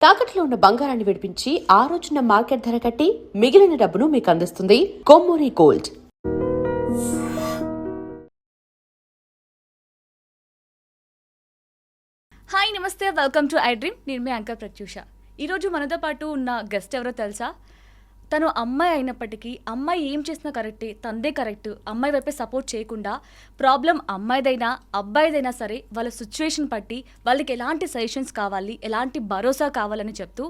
తాకట్లో ఉన్న బంగారాన్ని విడిపించి ఆ రోజున మార్కెట్ ధర కట్టి మిగిలిన డబ్బును మీకు అందిస్తుంది కొమ్మూరి గోల్డ్. హాయ్ నమస్తే, వెల్కమ్ టు ఐ డ్రీమ్. నేను మీ యాంకర్ ప్రత్యూష. ఈరోజు మనతో పాటు ఉన్న గెస్ట్ ఎవరో తెలుసా? తను అమ్మాయి అయినప్పటికీ అమ్మాయి ఏం చేసినా కరెక్టే, తందే కరెక్ట్, అమ్మాయి వైపే సపోర్ట్ చేయకుండా ప్రాబ్లం అమ్మాయిదైనా అబ్బాయిదైనా సరే వాళ్ళ సిచ్యువేషన్ బట్టి వాళ్ళకి ఎలాంటి సజెషన్స్ కావాలి, ఎలాంటి భరోసా కావాలని చెప్తూ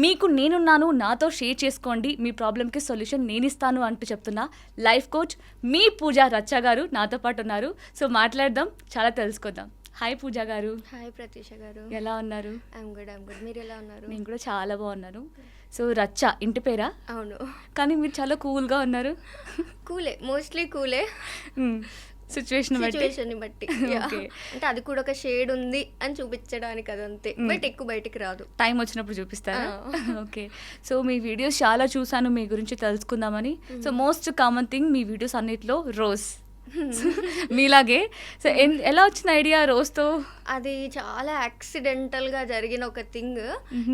మీకు నేనున్నాను, నాతో షేర్ చేసుకోండి, మీ ప్రాబ్లంకి సొల్యూషన్ నేను ఇస్తాను అంటూ చెప్తున్నా లైఫ్ కోచ్ మీ పూజా రచ్చ గారు నాతో పాటు ఉన్నారు. సో మాట్లాడదాం, చాలా తెలుసుకుందాం. హాయ్ పూజా గారు. హాయ్ ప్రత్యూష గారు. ఎలా ఉన్నారు? I'm good. మీరు ఎలా ఉన్నారు? నేను కూడా చాలా బాగున్నాను. సో రచ్చ ఇంటి పేరా? అవును. కానీ మీరు చాలా కూల్గా ఉన్నారు. కూలే, మోస్ట్లీ కూలే. సిచ్యువేషన్ బట్టి అంటే అది కూడా ఒక షేడ్ ఉంది అని చూపించడానికి, అదంతే. బట్ ఎక్కువ బయటికి రాదు, టైం వచ్చినప్పుడు చూపిస్తారా? ఓకే. సో మీ వీడియోస్ చాలా చూసాను, మీ గురించి తెలుసుకుందామని. సో మోస్ట్ కామన్ థింగ్ మీ వీడియోస్ అన్నిట్లో రోజ్ మీలాగే. సో ఎలా వచ్చిన ఐడియా రోజ్తో? అది చాలా యాక్సిడెంటల్గా జరిగిన ఒక థింగ్.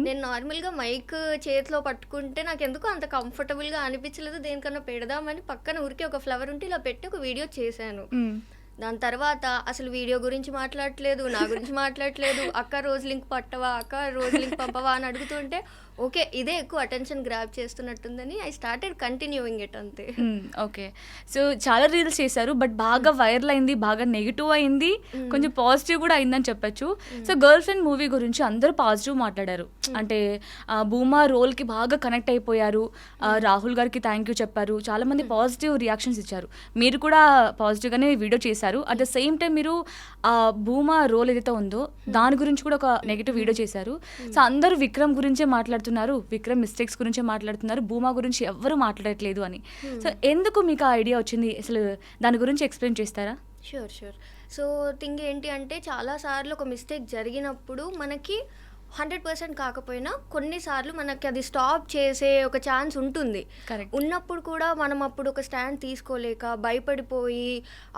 నేను నార్మల్గా మైక్ చేతిలో పట్టుకుంటే నాకు ఎందుకో అంత కంఫర్టబుల్గా అనిపించలేదు. దేనికన్నా పెడదామని పక్కన ఊరికి ఒక ఫ్లవర్ ఉంటే ఇలా పెట్టి ఒక వీడియో చేశాను. దాని తర్వాత అసలు వీడియో గురించి మాట్లాడట్లేదు, నా గురించి మాట్లాడట్లేదు. అక్క రోజు లింక్ పట్టవా, అక్క రోజు లింక్ పంపవా అని అడుగుతుంటే ఓకే ఇదే ఎక్కువ అటెన్షన్ గ్రాప్ చేస్తున్నట్టుందని ఐ స్టార్టెడ్ కంటిన్యూయింగ్ ఇట్, అంతే. ఓకే. సో చాలా రీల్స్ చేశారు, బట్ బాగా వైరల్ అయింది, బాగా నెగిటివ్ అయింది, కొంచెం పాజిటివ్ కూడా అయిందని చెప్పచ్చు. సో గర్ల్ ఫ్రెండ్ మూవీ గురించి అందరూ పాజిటివ్ మాట్లాడారు. అంటే భూమా రోల్కి బాగా కనెక్ట్ అయిపోయారు, రాహుల్ గారికి థ్యాంక్ యూ చెప్పారు, చాలా మంది పాజిటివ్ రియాక్షన్స్ ఇచ్చారు. మీరు కూడా పాజిటివ్గానే వీడియో చేశారు. అట్ ద సేమ్ టైం మీరు భూమా రోల్ ఏదైతే ఉందో దాని గురించి కూడా ఒక నెగిటివ్ వీడియో చేశారు. సో అందరూ విక్రమ్ గురించే మాట్లాడుతున్నారు, విక్రమ్ మిస్టేక్స్ గురించి మాట్లాడుతున్నారు, భూమా గురించి ఎవ్వరూ మాట్లాడట్లేదు అని. సో ఎందుకు మీకు ఆ ఐడియా వచ్చింది, అసలు దాని గురించి ఎక్స్ప్లెయిన్ చేస్తారా? షూర్. సో థింగ్ ఏంటి అంటే చాలాసార్లు ఒక మిస్టేక్ జరిగినప్పుడు మనకి 100% కాకపోయినా కొన్నిసార్లు మనకి అది స్టాప్ చేసే ఒక ఛాన్స్ ఉంటుంది. ఉన్నప్పుడు కూడా మనం అప్పుడు ఒక స్టాండ్ తీసుకోలేక భయపడిపోయి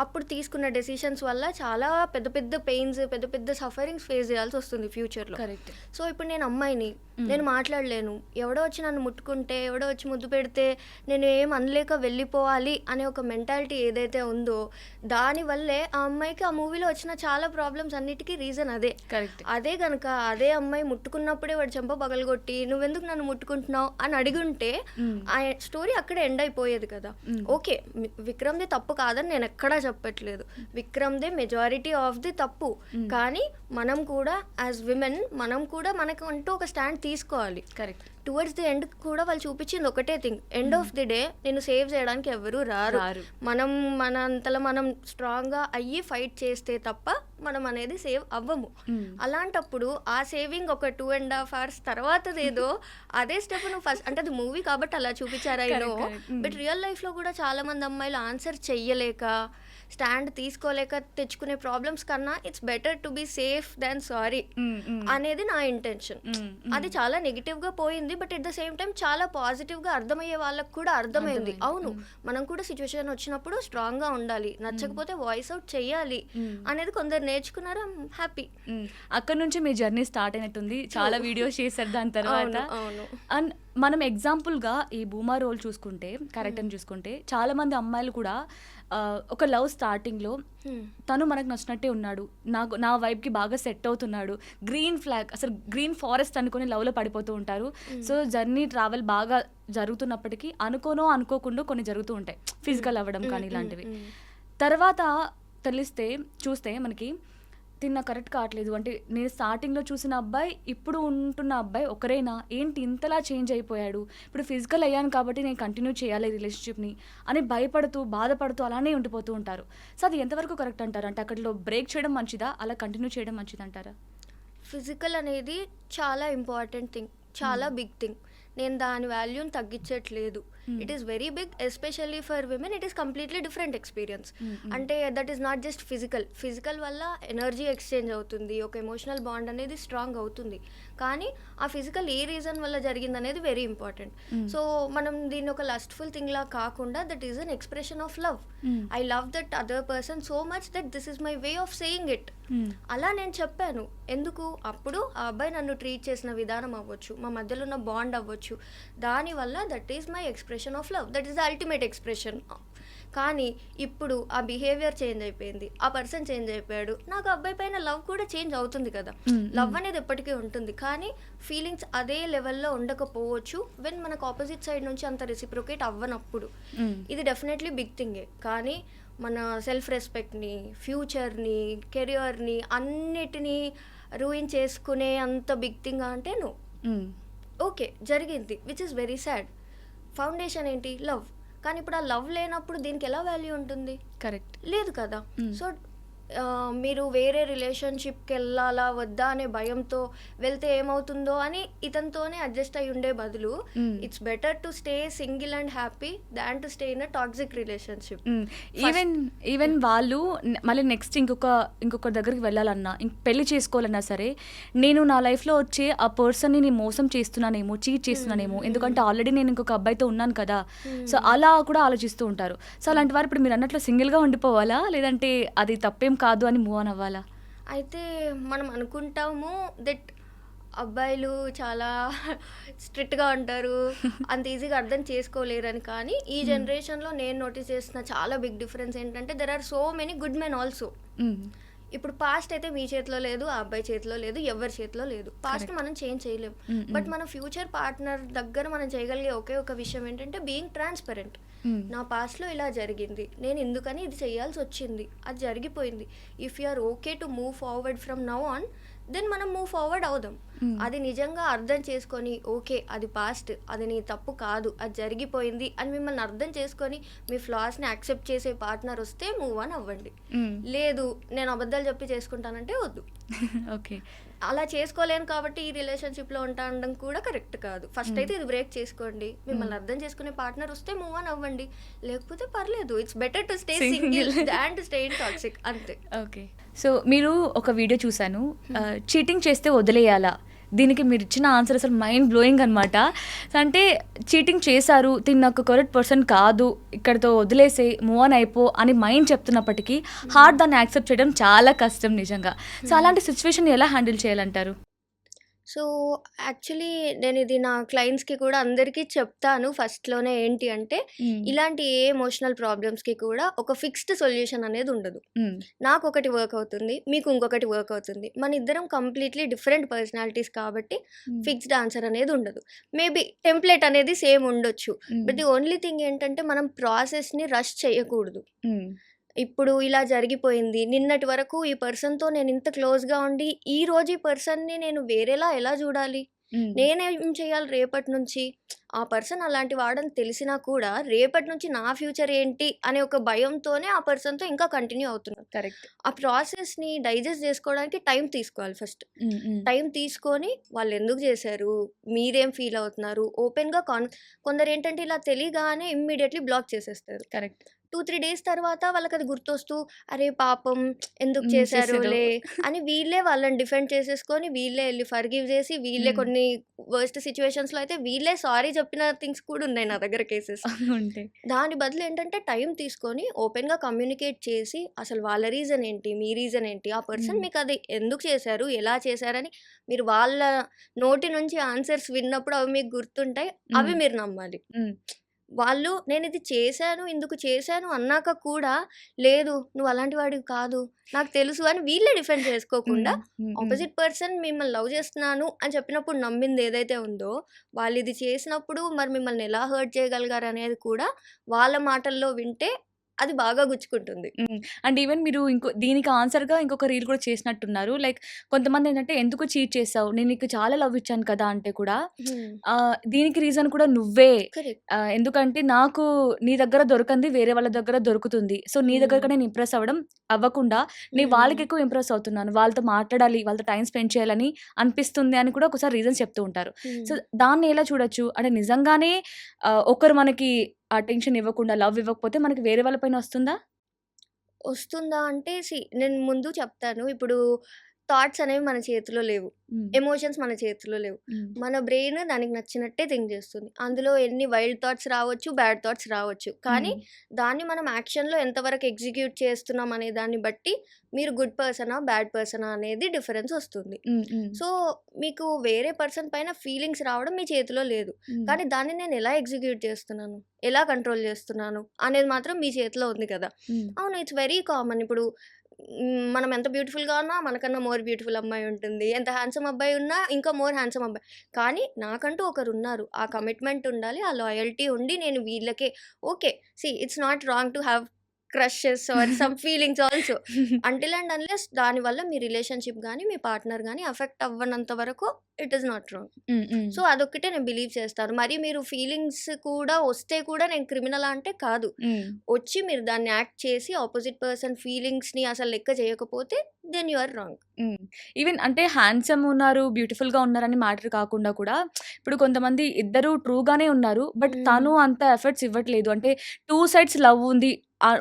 అప్పుడు తీసుకున్న డెసిషన్స్ వల్ల చాలా పెద్ద పెద్ద పెయిన్స్, పెద్ద పెద్ద సఫరింగ్స్ ఫేస్ చేయాల్సి వస్తుంది ఫ్యూచర్లో. సో ఇప్పుడు నేను అమ్మాయిని, నేను మాట్లాడలేను, ఎవడో వచ్చి నన్ను ముట్టుకుంటే, ఎవడో వచ్చి ముద్దు పెడితే నేను ఏం అనలేక వెళ్ళిపోవాలి అనే ఒక మెంటాలిటీ ఏదైతే ఉందో దానివల్లే ఆ అమ్మాయికి ఆ మూవీలో వచ్చిన చాలా ప్రాబ్లమ్స్ అన్నిటికీ రీజన్ అదే. అదే కనుక అదే అమ్మాయి ముట్టుకున్నప్పుడే వాడు చెంప పగలగొట్టి నువ్వెందుకు నన్ను ముట్టుకుంటున్నావు అని అడిగుంటే ఆ స్టోరీ అక్కడే ఎండ్ అయిపోయేది కదా. ఓకే, విక్రమ్ది తప్పు కాదని నేను ఎక్కడా చెప్పట్లేదు, విక్రమ్దే మెజారిటీ ఆఫ్ ది తప్పు. కానీ మనం కూడా యాజ్ విమెన్ మనం కూడా మనకు అంటూ ఒక స్టాండ్ తీసుకోవాలి. కరెక్ట్. టువర్డ్స్ ది ఎండ్ కూడా వాళ్ళు చూపించింది ఒకటే thing, end of the day నేను సేవ్ చేయడానికి ఎవరు రారు, మనం మన అంతలో మనం స్ట్రాంగ్గా అయ్యి ఫైట్ చేస్తే తప్ప మనం అనేది సేవ్ అవ్వము. అలాంటప్పుడు ఆ సేవింగ్ ఒక 2.5 hours తర్వాతదేదో అదే స్టెప్ నువ్వు ఫస్ట్, అంటే అది మూవీ కాబట్టి అలా చూపించారో, బట్ రియల్ లైఫ్లో కూడా చాలా మంది అమ్మాయిలు ఆన్సర్ చెయ్యలేక స్టాండ్ తీసుకోలేక తెచ్చుకునే ప్రాబ్లమ్స్ కన్నా it's better to be safe than sorry అనేది నా ఇంటెన్షన్. అది చాలా నెగిటివ్గా పోయింది, but at the same time చాలా పాజిటివ్గా అర్థమయ్యే వాళ్ళకి కూడా అర్థమైంది. అవును, మనం కూడా సిచ్యువేషన్ వచ్చినప్పుడు స్ట్రాంగ్గా ఉండాలి, నచ్చకపోతే వాయిస్ అవుట్ చెయ్యాలి అనేది కొందరు నేర్చుకున్నారు. హ్యాపీ. అక్కడ నుంచి మీ జర్నీ స్టార్ట్ అయినట్టుంది, చాలా వీడియోస్ చేశారు దాని తర్వాత. అండ్ మనం ఎగ్జాంపుల్గా ఈ భూమా రోల్ చూసుకుంటే, క్యారెక్టర్ని చూసుకుంటే చాలా మంది అమ్మాయిలు కూడా ఒక లవ్ స్టార్టింగ్లో తను మనకు నచ్చినట్టే ఉన్నాడు, నా వైబ్కి బాగా సెట్ అవుతున్నాడు, గ్రీన్ ఫ్లాగ్ అసలు గ్రీన్ ఫారెస్ట్ అనుకుని లవ్లో పడిపోతూ ఉంటారు. సో జర్నీ ట్రావెల్ బాగా జరుగుతున్నప్పటికీ అనుకోకుండా కొన్ని జరుగుతూ ఉంటాయి, ఫిజికల్ అవ్వడం కానీ ఇలాంటివి. తర్వాత చూస్తే మనకి తిన్న కరెక్ట్ కావట్లేదు, అంటే నేను స్టార్టింగ్లో చూసిన అబ్బాయి ఇప్పుడు ఉంటున్న అబ్బాయి ఒకరేనా, ఏంటి ఇంతలా చేంజ్ అయిపోయాడు, ఇప్పుడు ఫిజికల్ అయ్యాను కాబట్టి నేను కంటిన్యూ చేయాలి రిలేషన్షిప్ని అని భయపడుతూ బాధపడుతూ అలానే ఉండిపోతూ ఉంటారు. సో అది ఎంతవరకు కరెక్ట్ అంటారు? అంటే అక్కడలో బ్రేక్ చేయడం మంచిదా, అలా కంటిన్యూ చేయడం మంచిది అంటారా? ఫిజికల్ అనేది చాలా ఇంపార్టెంట్ థింగ్, చాలా బిగ్ థింగ్. నేను దాని వాల్యూని తగ్గించట్లేదు. It is very big. Especially for women it is completely different experience. అంటే that is not just physical వల్ల ఎనర్జీ ఎక్స్చేంజ్ అవుతుంది, ఒక ఎమోషనల్ బాండ్ అనేది స్ట్రాంగ్ అవుతుంది. కానీ ఆ ఫిజికల్ ఏ రీజన్ వల్ల జరిగింది అనేది వెరీ ఇంపార్టెంట్. సో మనం దీన్ని ఒక లస్ట్ఫుల్ థింగ్ లా కాకుండా that is an expression of love. I love that other person so much that this is my way of saying it. అలా నేను చెప్పాను. ఎందుకు? అప్పుడు ఆ అబ్బాయి నన్ను ట్రీట్ చేసిన విధానం అవ్వచ్చు, మా మధ్యలో ఉన్న బాండ్ అవ్వచ్చు, దానివల్ల that is my expression of love, that is the ultimate expression. కానీ ఇప్పుడు ఆ బిహేవియర్ చేంజ్ అయిపోయింది, ఆ పర్సన్ చేంజ్ అయిపోయాడు, నాకు అబ్బాయి పైన లవ్ కూడా చేంజ్ అవుతుంది కదా. లవ్ అనేది ఎప్పటికీ ఉంటుంది, కానీ ఫీలింగ్స్ అదే లెవెల్లో ఉండకపోవచ్చు వెన్ మనకు ఆపోజిట్ సైడ్ నుంచి అంత రెసిప్రొకేట్ అవ్వనప్పుడు. ఇది డెఫినెట్లీ బిగ్ థింగే. కానీ మన సెల్ఫ్ రెస్పెక్ట్ని, ఫ్యూచర్ని, కెరియర్ని అన్నిటినీ రూయిన్ చేసుకునే అంత బిగ్ థింగ్ అంటే నో. ఓకే జరిగింది, which is very sad. Foundation ఏంటి? లవ్. కానీ ఇప్పుడు ఆ లవ్ లేనప్పుడు దీనికి ఎలా వాల్యూ ఉంటుంది? కరెక్ట్. లేదు కదా. సో మీరు వేరే రిలేషన్షిప్కి వెళ్ళాలా వద్దా అనే భయంతో వెళ్తే ఏమవుతుందో అని ఇతనితోనే అడ్జస్ట్ అయి ఉండే బదులు it's better to stay single and happy than to stay in a toxic relationship. Even వాళ్ళు మళ్ళీ నెక్స్ట్ ఇంకొకరి దగ్గరికి వెళ్ళాలన్నా, పెళ్లి చేసుకోవాలన్నా సరే, నేను నా లైఫ్లో వచ్చే ఆ పర్సన్ని నేను మోసం చేస్తున్నానేమో, చీట్ చేస్తున్నానేమో, ఎందుకంటే ఆల్రెడీ నేను ఇంకొక అబ్బాయితో ఉన్నాను కదా. సో అలా కూడా ఆలోచిస్తూ ఉంటారు. సో అలాంటి వారు ఇప్పుడు మీరు అన్నట్లు సింగిల్గా ఉండిపోవాలా, లేదంటే అది తప్పేం కాదు అని మూవ్ ఆన్ అవ్వాలా? అయితే మనం అనుకుంటాము దట్ అబ్బాయిలు చాలా స్ట్రిక్ట్గా ఉంటారు, అంత ఈజీగా అర్థం చేసుకోలేరని. కానీ ఈ జనరేషన్లో నేను నోటీస్ చేస్తున్న చాలా బిగ్ డిఫరెన్స్ ఏంటంటే there are so many good men also. ఇప్పుడు పాస్ట్ అయితే మీ చేతిలో లేదు, ఆ అబ్బాయి చేతిలో లేదు, ఎవరి చేతిలో లేదు. పాస్ట్ మనం చేంజ్ చేయలేం. బట్ మన ఫ్యూచర్ పార్ట్నర్ దగ్గర మనం చేయగలిగే ఒకే ఒక విషయం ఏంటంటే బీయింగ్ ట్రాన్స్పరెంట్. నా పాస్ట్లో ఇలా జరిగింది, నేను ఎందుకని ఇది చేయాల్సి వచ్చింది, అది జరిగిపోయింది. If you are okay to move forward from now on, then మనం మూవ్ ఫార్వర్డ్ అవుదాం. అది నిజంగా అర్థం చేసుకొని ఓకే అది పాస్ట్, అది నీ తప్పు కాదు, అది జరిగిపోయింది అని మిమ్మల్ని అర్థం చేసుకొని మీ ఫ్లాస్ని యాక్సెప్ట్ చేసే పార్ట్నర్ వస్తే మూవ్ ఆన్ అవ్వండి. లేదు నేను అబద్ధాలు చెప్పి చేసుకుంటానంటే వద్దు. ఓకే. అలా చేసుకోలేను కాబట్టి ఈ రిలేషన్షిప్లో ఉండడం కూడా కరెక్ట్ కాదు. ఫస్ట్ అయితే ఇది బ్రేక్ చేసుకోండి, మిమ్మల్ని అర్థం చేసుకునే పార్ట్నర్ వస్తే మూవ్ ఆన్ అవ్వండి, లేకపోతే పర్లేదు. It's better to stay single than to stay in toxic, అంతే. ఓకే. సో మీరు ఒక వీడియో చూశాను, చీటింగ్ చేస్తే వదిలేయాలా, దీనికి మీరు ఇచ్చిన ఆన్సర్ అసలు మైండ్ బ్లోయింగ్ అనమాట. అంటే చీటింగ్ చేశారు, తిన్న నాకు కరెక్ట్ పర్సన్ కాదు, ఇక్కడితో వదిలేసే మూవ్ ఆన్ అయిపో అని మైండ్ చెప్తున్నప్పటికీ హార్ట్ దాన్ని యాక్సెప్ట్ చేయడం చాలా కష్టం నిజంగా. సో అలాంటి సిచ్యువేషన్ ఎలా హ్యాండిల్ చేయాలంటారు? సో యాక్చువల్లీ నేను ఇది నా క్లయింట్స్కి కూడా అందరికీ చెప్తాను ఫస్ట్లోనే. ఏంటి అంటే ఇలాంటి ఏ ఎమోషనల్ ప్రాబ్లమ్స్కి కూడా ఒక ఫిక్స్డ్ సొల్యూషన్ అనేది ఉండదు. నాకు ఒకటి వర్క్ అవుతుంది, మీకు ఇంకొకటి వర్క్ అవుతుంది. మన ఇద్దరం కంప్లీట్లీ డిఫరెంట్ పర్సనాలిటీస్ కాబట్టి ఫిక్స్డ్ ఆన్సర్ అనేది ఉండదు. మేబీ టెంప్లెట్ అనేది సేమ్ ఉండొచ్చు. బట్ ది ఓన్లీ థింగ్ ఏంటంటే మనం ప్రాసెస్ని రష్ చేయకూడదు. ఇప్పుడు ఇలా జరిగిపోయింది, నిన్నటి వరకు ఈ పర్సన్తో నేను ఇంత క్లోజ్గా ఉండి ఈ రోజు ఈ పర్సన్ని నేను వేరేలా ఎలా చూడాలి, నేనేం చేయాలి రేపటి నుంచి? ఆ పర్సన్ అలాంటి వాడని తెలిసినా కూడా రేపటి నుంచి నా ఫ్యూచర్ ఏంటి అనే ఒక భయంతోనే ఆ పర్సన్తో ఇంకా కంటిన్యూ అవుతున్నారు. కరెక్ట్. ఆ ప్రాసెస్ని డైజెస్ట్ చేసుకోవడానికి టైం తీసుకోవాలి. ఫస్ట్ టైం తీసుకొని వాళ్ళు ఎందుకు చేశారు, మీరేం ఫీల్ అవుతున్నారు, ఓపెన్గా కొందరు ఏంటంటే ఇలా తెలియగానే ఇమ్మీడియట్లీ బ్లాక్ చేసేస్తారు. కరెక్ట్. 2-3 days తర్వాత వాళ్ళకి అది గుర్తొస్తూ అరే పాపం ఎందుకు చేశారులే అని వీళ్ళే వాళ్ళని డిఫెండ్ చేసేసుకొని వీళ్ళే వెళ్ళి ఫర్గివ్ చేసి వీళ్ళే కొన్ని వర్స్ట్ సిచ్యువేషన్స్లో అయితే వీళ్ళే సారీ చెప్పిన థింగ్స్ కూడా ఉన్నాయి నా దగ్గర కేసెస్. దాని బదులు ఏంటంటే టైం తీసుకొని ఓపెన్గా కమ్యూనికేట్ చేసి అసలు వాళ్ళ రీజన్ ఏంటి, మీ రీజన్ ఏంటి, ఆ పర్సన్ మీకు అది ఎందుకు చేశారు, ఎలా చేశారని మీరు వాళ్ళ నోటి నుంచి ఆన్సర్స్ విన్నప్పుడు అవి మీకు గుర్తుంటాయి, అవి మీరు నమ్మాలి. వాళ్ళు నేను ఇది చేశాను ఇందుకు చేశాను అన్నాక కూడా లేదు నువ్వు అలాంటి వాడివి కాదు నాకు తెలుసు అని వీళ్ళే డిఫెండ్ చేసుకోకుండా ఆపోజిట్ పర్సన్ మిమ్మల్ని లవ్ చేస్తున్నాను అని చెప్పినప్పుడు నమ్మింది ఏదైతే ఉందో వాళ్ళు ఇది చేసినప్పుడు మరి మిమ్మల్ని ఎలా హర్ట్ చేయగలిగారు అనేది కూడా వాళ్ళ మాటల్లో వింటే అది బాగా గుచ్చుకుంటుంది. అండ్ ఈవెన్ మీరు దీనికి ఆన్సర్‌గా ఇంకొక రీల్ కూడా చేసినట్టున్నారు. లైక్ కొంతమంది ఏంటంటే, "ఎందుకు చీట్ చేసావు? నేను నీకు చాలా లవ్ ఇచ్చాను కదా!" అంటే కూడా దీనికి రీజన్ కూడా నువ్వే. కరెక్ట్. ఎందుకంటే నాకు నీ దగ్గర దొరకంది వేరే వాళ్ళ దగ్గర దొరుకుతుంది. సో, నీ దగ్గర నేను ఇంప్రెస్ అవ్వకుండా నేను వాళ్ళకి ఎక్కువ ఇంప్రెస్ అవుతున్నాను. వాళ్ళతో మాట్లాడాలి, వాళ్ళతో టైమ్ స్పెండ్ చేయాలని అనిపిస్తుంది అని కూడా ఒకసారి రీజన్స్ చెప్తూ ఉంటారు. సో, దాన్ని ఎలా చూడొచ్చు? అంటే నిజంగానే ఒకరు మనకి అటెన్షన్ ఇవ్వకుండా, లవ్ ఇవ్వకపోతే మనకి వేరే వాళ్ళ పైన వస్తుందా? వస్తుందా అంటే నేను ముందు చెప్తాను. ఇప్పుడు థాట్స్ అనేవి మన చేతిలో లేవు. ఎమోషన్స్ మన చేతిలో లేవు. మన బ్రెయిన్ దానికి నచ్చినట్టే థింక్ చేస్తుంది. అందులో ఎన్ని వైల్డ్ థాట్స్ రావచ్చు, బ్యాడ్ థాట్స్ రావచ్చు. కానీ దాన్ని మనం యాక్షన్‌లో ఎంతవరకు ఎగ్జిక్యూట్ చేస్తున్నాం అనే దాన్ని బట్టి మీరు గుడ్ పర్సనా, బ్యాడ్ పర్సనా అనేది డిఫరెన్స్ వస్తుంది. సో, మీకు వేరే పర్సన్ పైన ఫీలింగ్స్ రావడం మీ చేతిలో లేదు. కానీ దాన్ని నేను ఎలా ఎగ్జిక్యూట్ చేస్తున్నాను, ఎలా కంట్రోల్ చేస్తున్నాను అనేది మాత్రం మీ చేతిలో ఉంది కదా! అవును. It's very common. ఇప్పుడు మనం ఎంత బ్యూటిఫుల్‌గా ఉన్నా మనకన్నా మోర్ బ్యూటిఫుల్ అమ్మాయి ఉంటుంది. ఎంత హ్యాండ్సమ్ అబ్బాయి ఉన్నా ఇంకా మోర్ హ్యాండ్సమ్ అబ్బాయి. కానీ నాకంటూ ఒకరున్నారు. ఆ కమిట్మెంట్ ఉండాలి. ఆ లాయల్టీ ఉండి నేను వీళ్ళకే okay. It's not wrong to have crushes or some feelings also. Until and unless దానివల్ల మీ రిలేషన్‌షిప్ గానీ, మీ పార్ట్నర్ గానీ ఎఫెక్ట్ అవ్వనంత వరకు it is not wrong. So, అదొక్కటే నేను బిలీవ్ చేస్తాను. మరి మీరు ఫీలింగ్స్ కూడా వస్తే కూడా నేను క్రిమినలా అంటే కాదు. వచ్చి మీరు దాన్ని యాక్ట్ చేసి ఆపోజిట్ పర్సన్ ఫీలింగ్స్‌ని అసలు లెక్క చేయకపోతే then you are wrong. Even అంటే హ్యాండ్సమ్ ఉన్నారు, బ్యూటిఫుల్‌గా ఉన్నారని మ్యాటర్ కాకుండా కూడా ఇప్పుడు కొంతమంది ఇద్దరు ట్రూగానే ఉన్నారు. బట్ తను అంత ఎఫర్ట్స్ ఇవ్వట్లేదు. అంటే 2 సైడ్స్ లవ్ ఉంది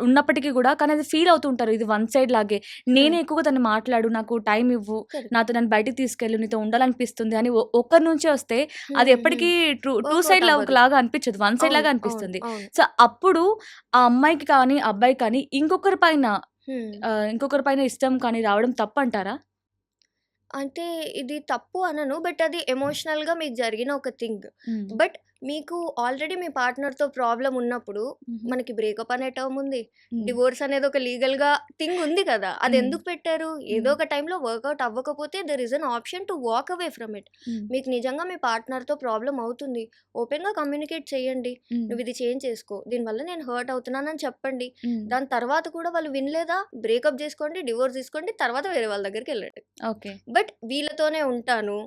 ఉన్నప్పటికీ కూడా కానీ అది ఫీల్ అవుతూ ఉంటారు. ఇది వన్ సైడ్ లాగే. నేనే ఎక్కువగా తను మాట్లాడు, నాకు టైం ఇవ్వు, నాతో నన్ను బయటికి తీసుకెళ్ళు, నీతో ఉండాలనిపిస్తుంది అని ఒకరి నుంచే వస్తే అది ఎప్పటికీ టూ సైడ్ లవ్ లాగా అనిపించదు. వన్ సైడ్ లాగా అనిపిస్తుంది. సో, అప్పుడు ఆ అమ్మాయికి కానీ, అబ్బాయికి కానీ ఇంకొకరి పైన ఇష్టం కానీ రావడం తప్పంటారా? అంటే ఇది తప్పు అనను. బట్ అది ఎమోషనల్‌గా మీకు జరిగిన ఒక థింగ్. బట్ మీకు ఆల్రెడీ మీ పార్ట్నర్‌తో ప్రాబ్లమ్ ఉన్నప్పుడు మనకి బ్రేకప్ అనే టర్మ్ ఉంది. డివోర్స్ అనేది ఒక లీగల్‌గా థింగ్ ఉంది కదా! అది ఎందుకు పెట్టారు? ఏదో ఒక టైంలో వర్కౌట్ అవ్వకపోతే there is an option to walk away from it. మీకు నిజంగా మీ పార్ట్నర్‌తో ప్రాబ్లమ్ అవుతుంది. ఓపెన్‌గా కమ్యూనికేట్ చేయండి. నువ్వు ఇది చేంజ్ చేసుకో. దీనివల్ల నేను హర్ట్ అవుతున్నానని చెప్పండి. దాని తర్వాత కూడా వాళ్ళు వినలేదా? బ్రేకప్ చేసుకోండి, డివోర్స్ తీసుకోండి. తర్వాత వేరే వాళ్ళ దగ్గరికి వెళ్ళండి. ఓకే. బట్ వీళ్ళతోనే ఉంటాను.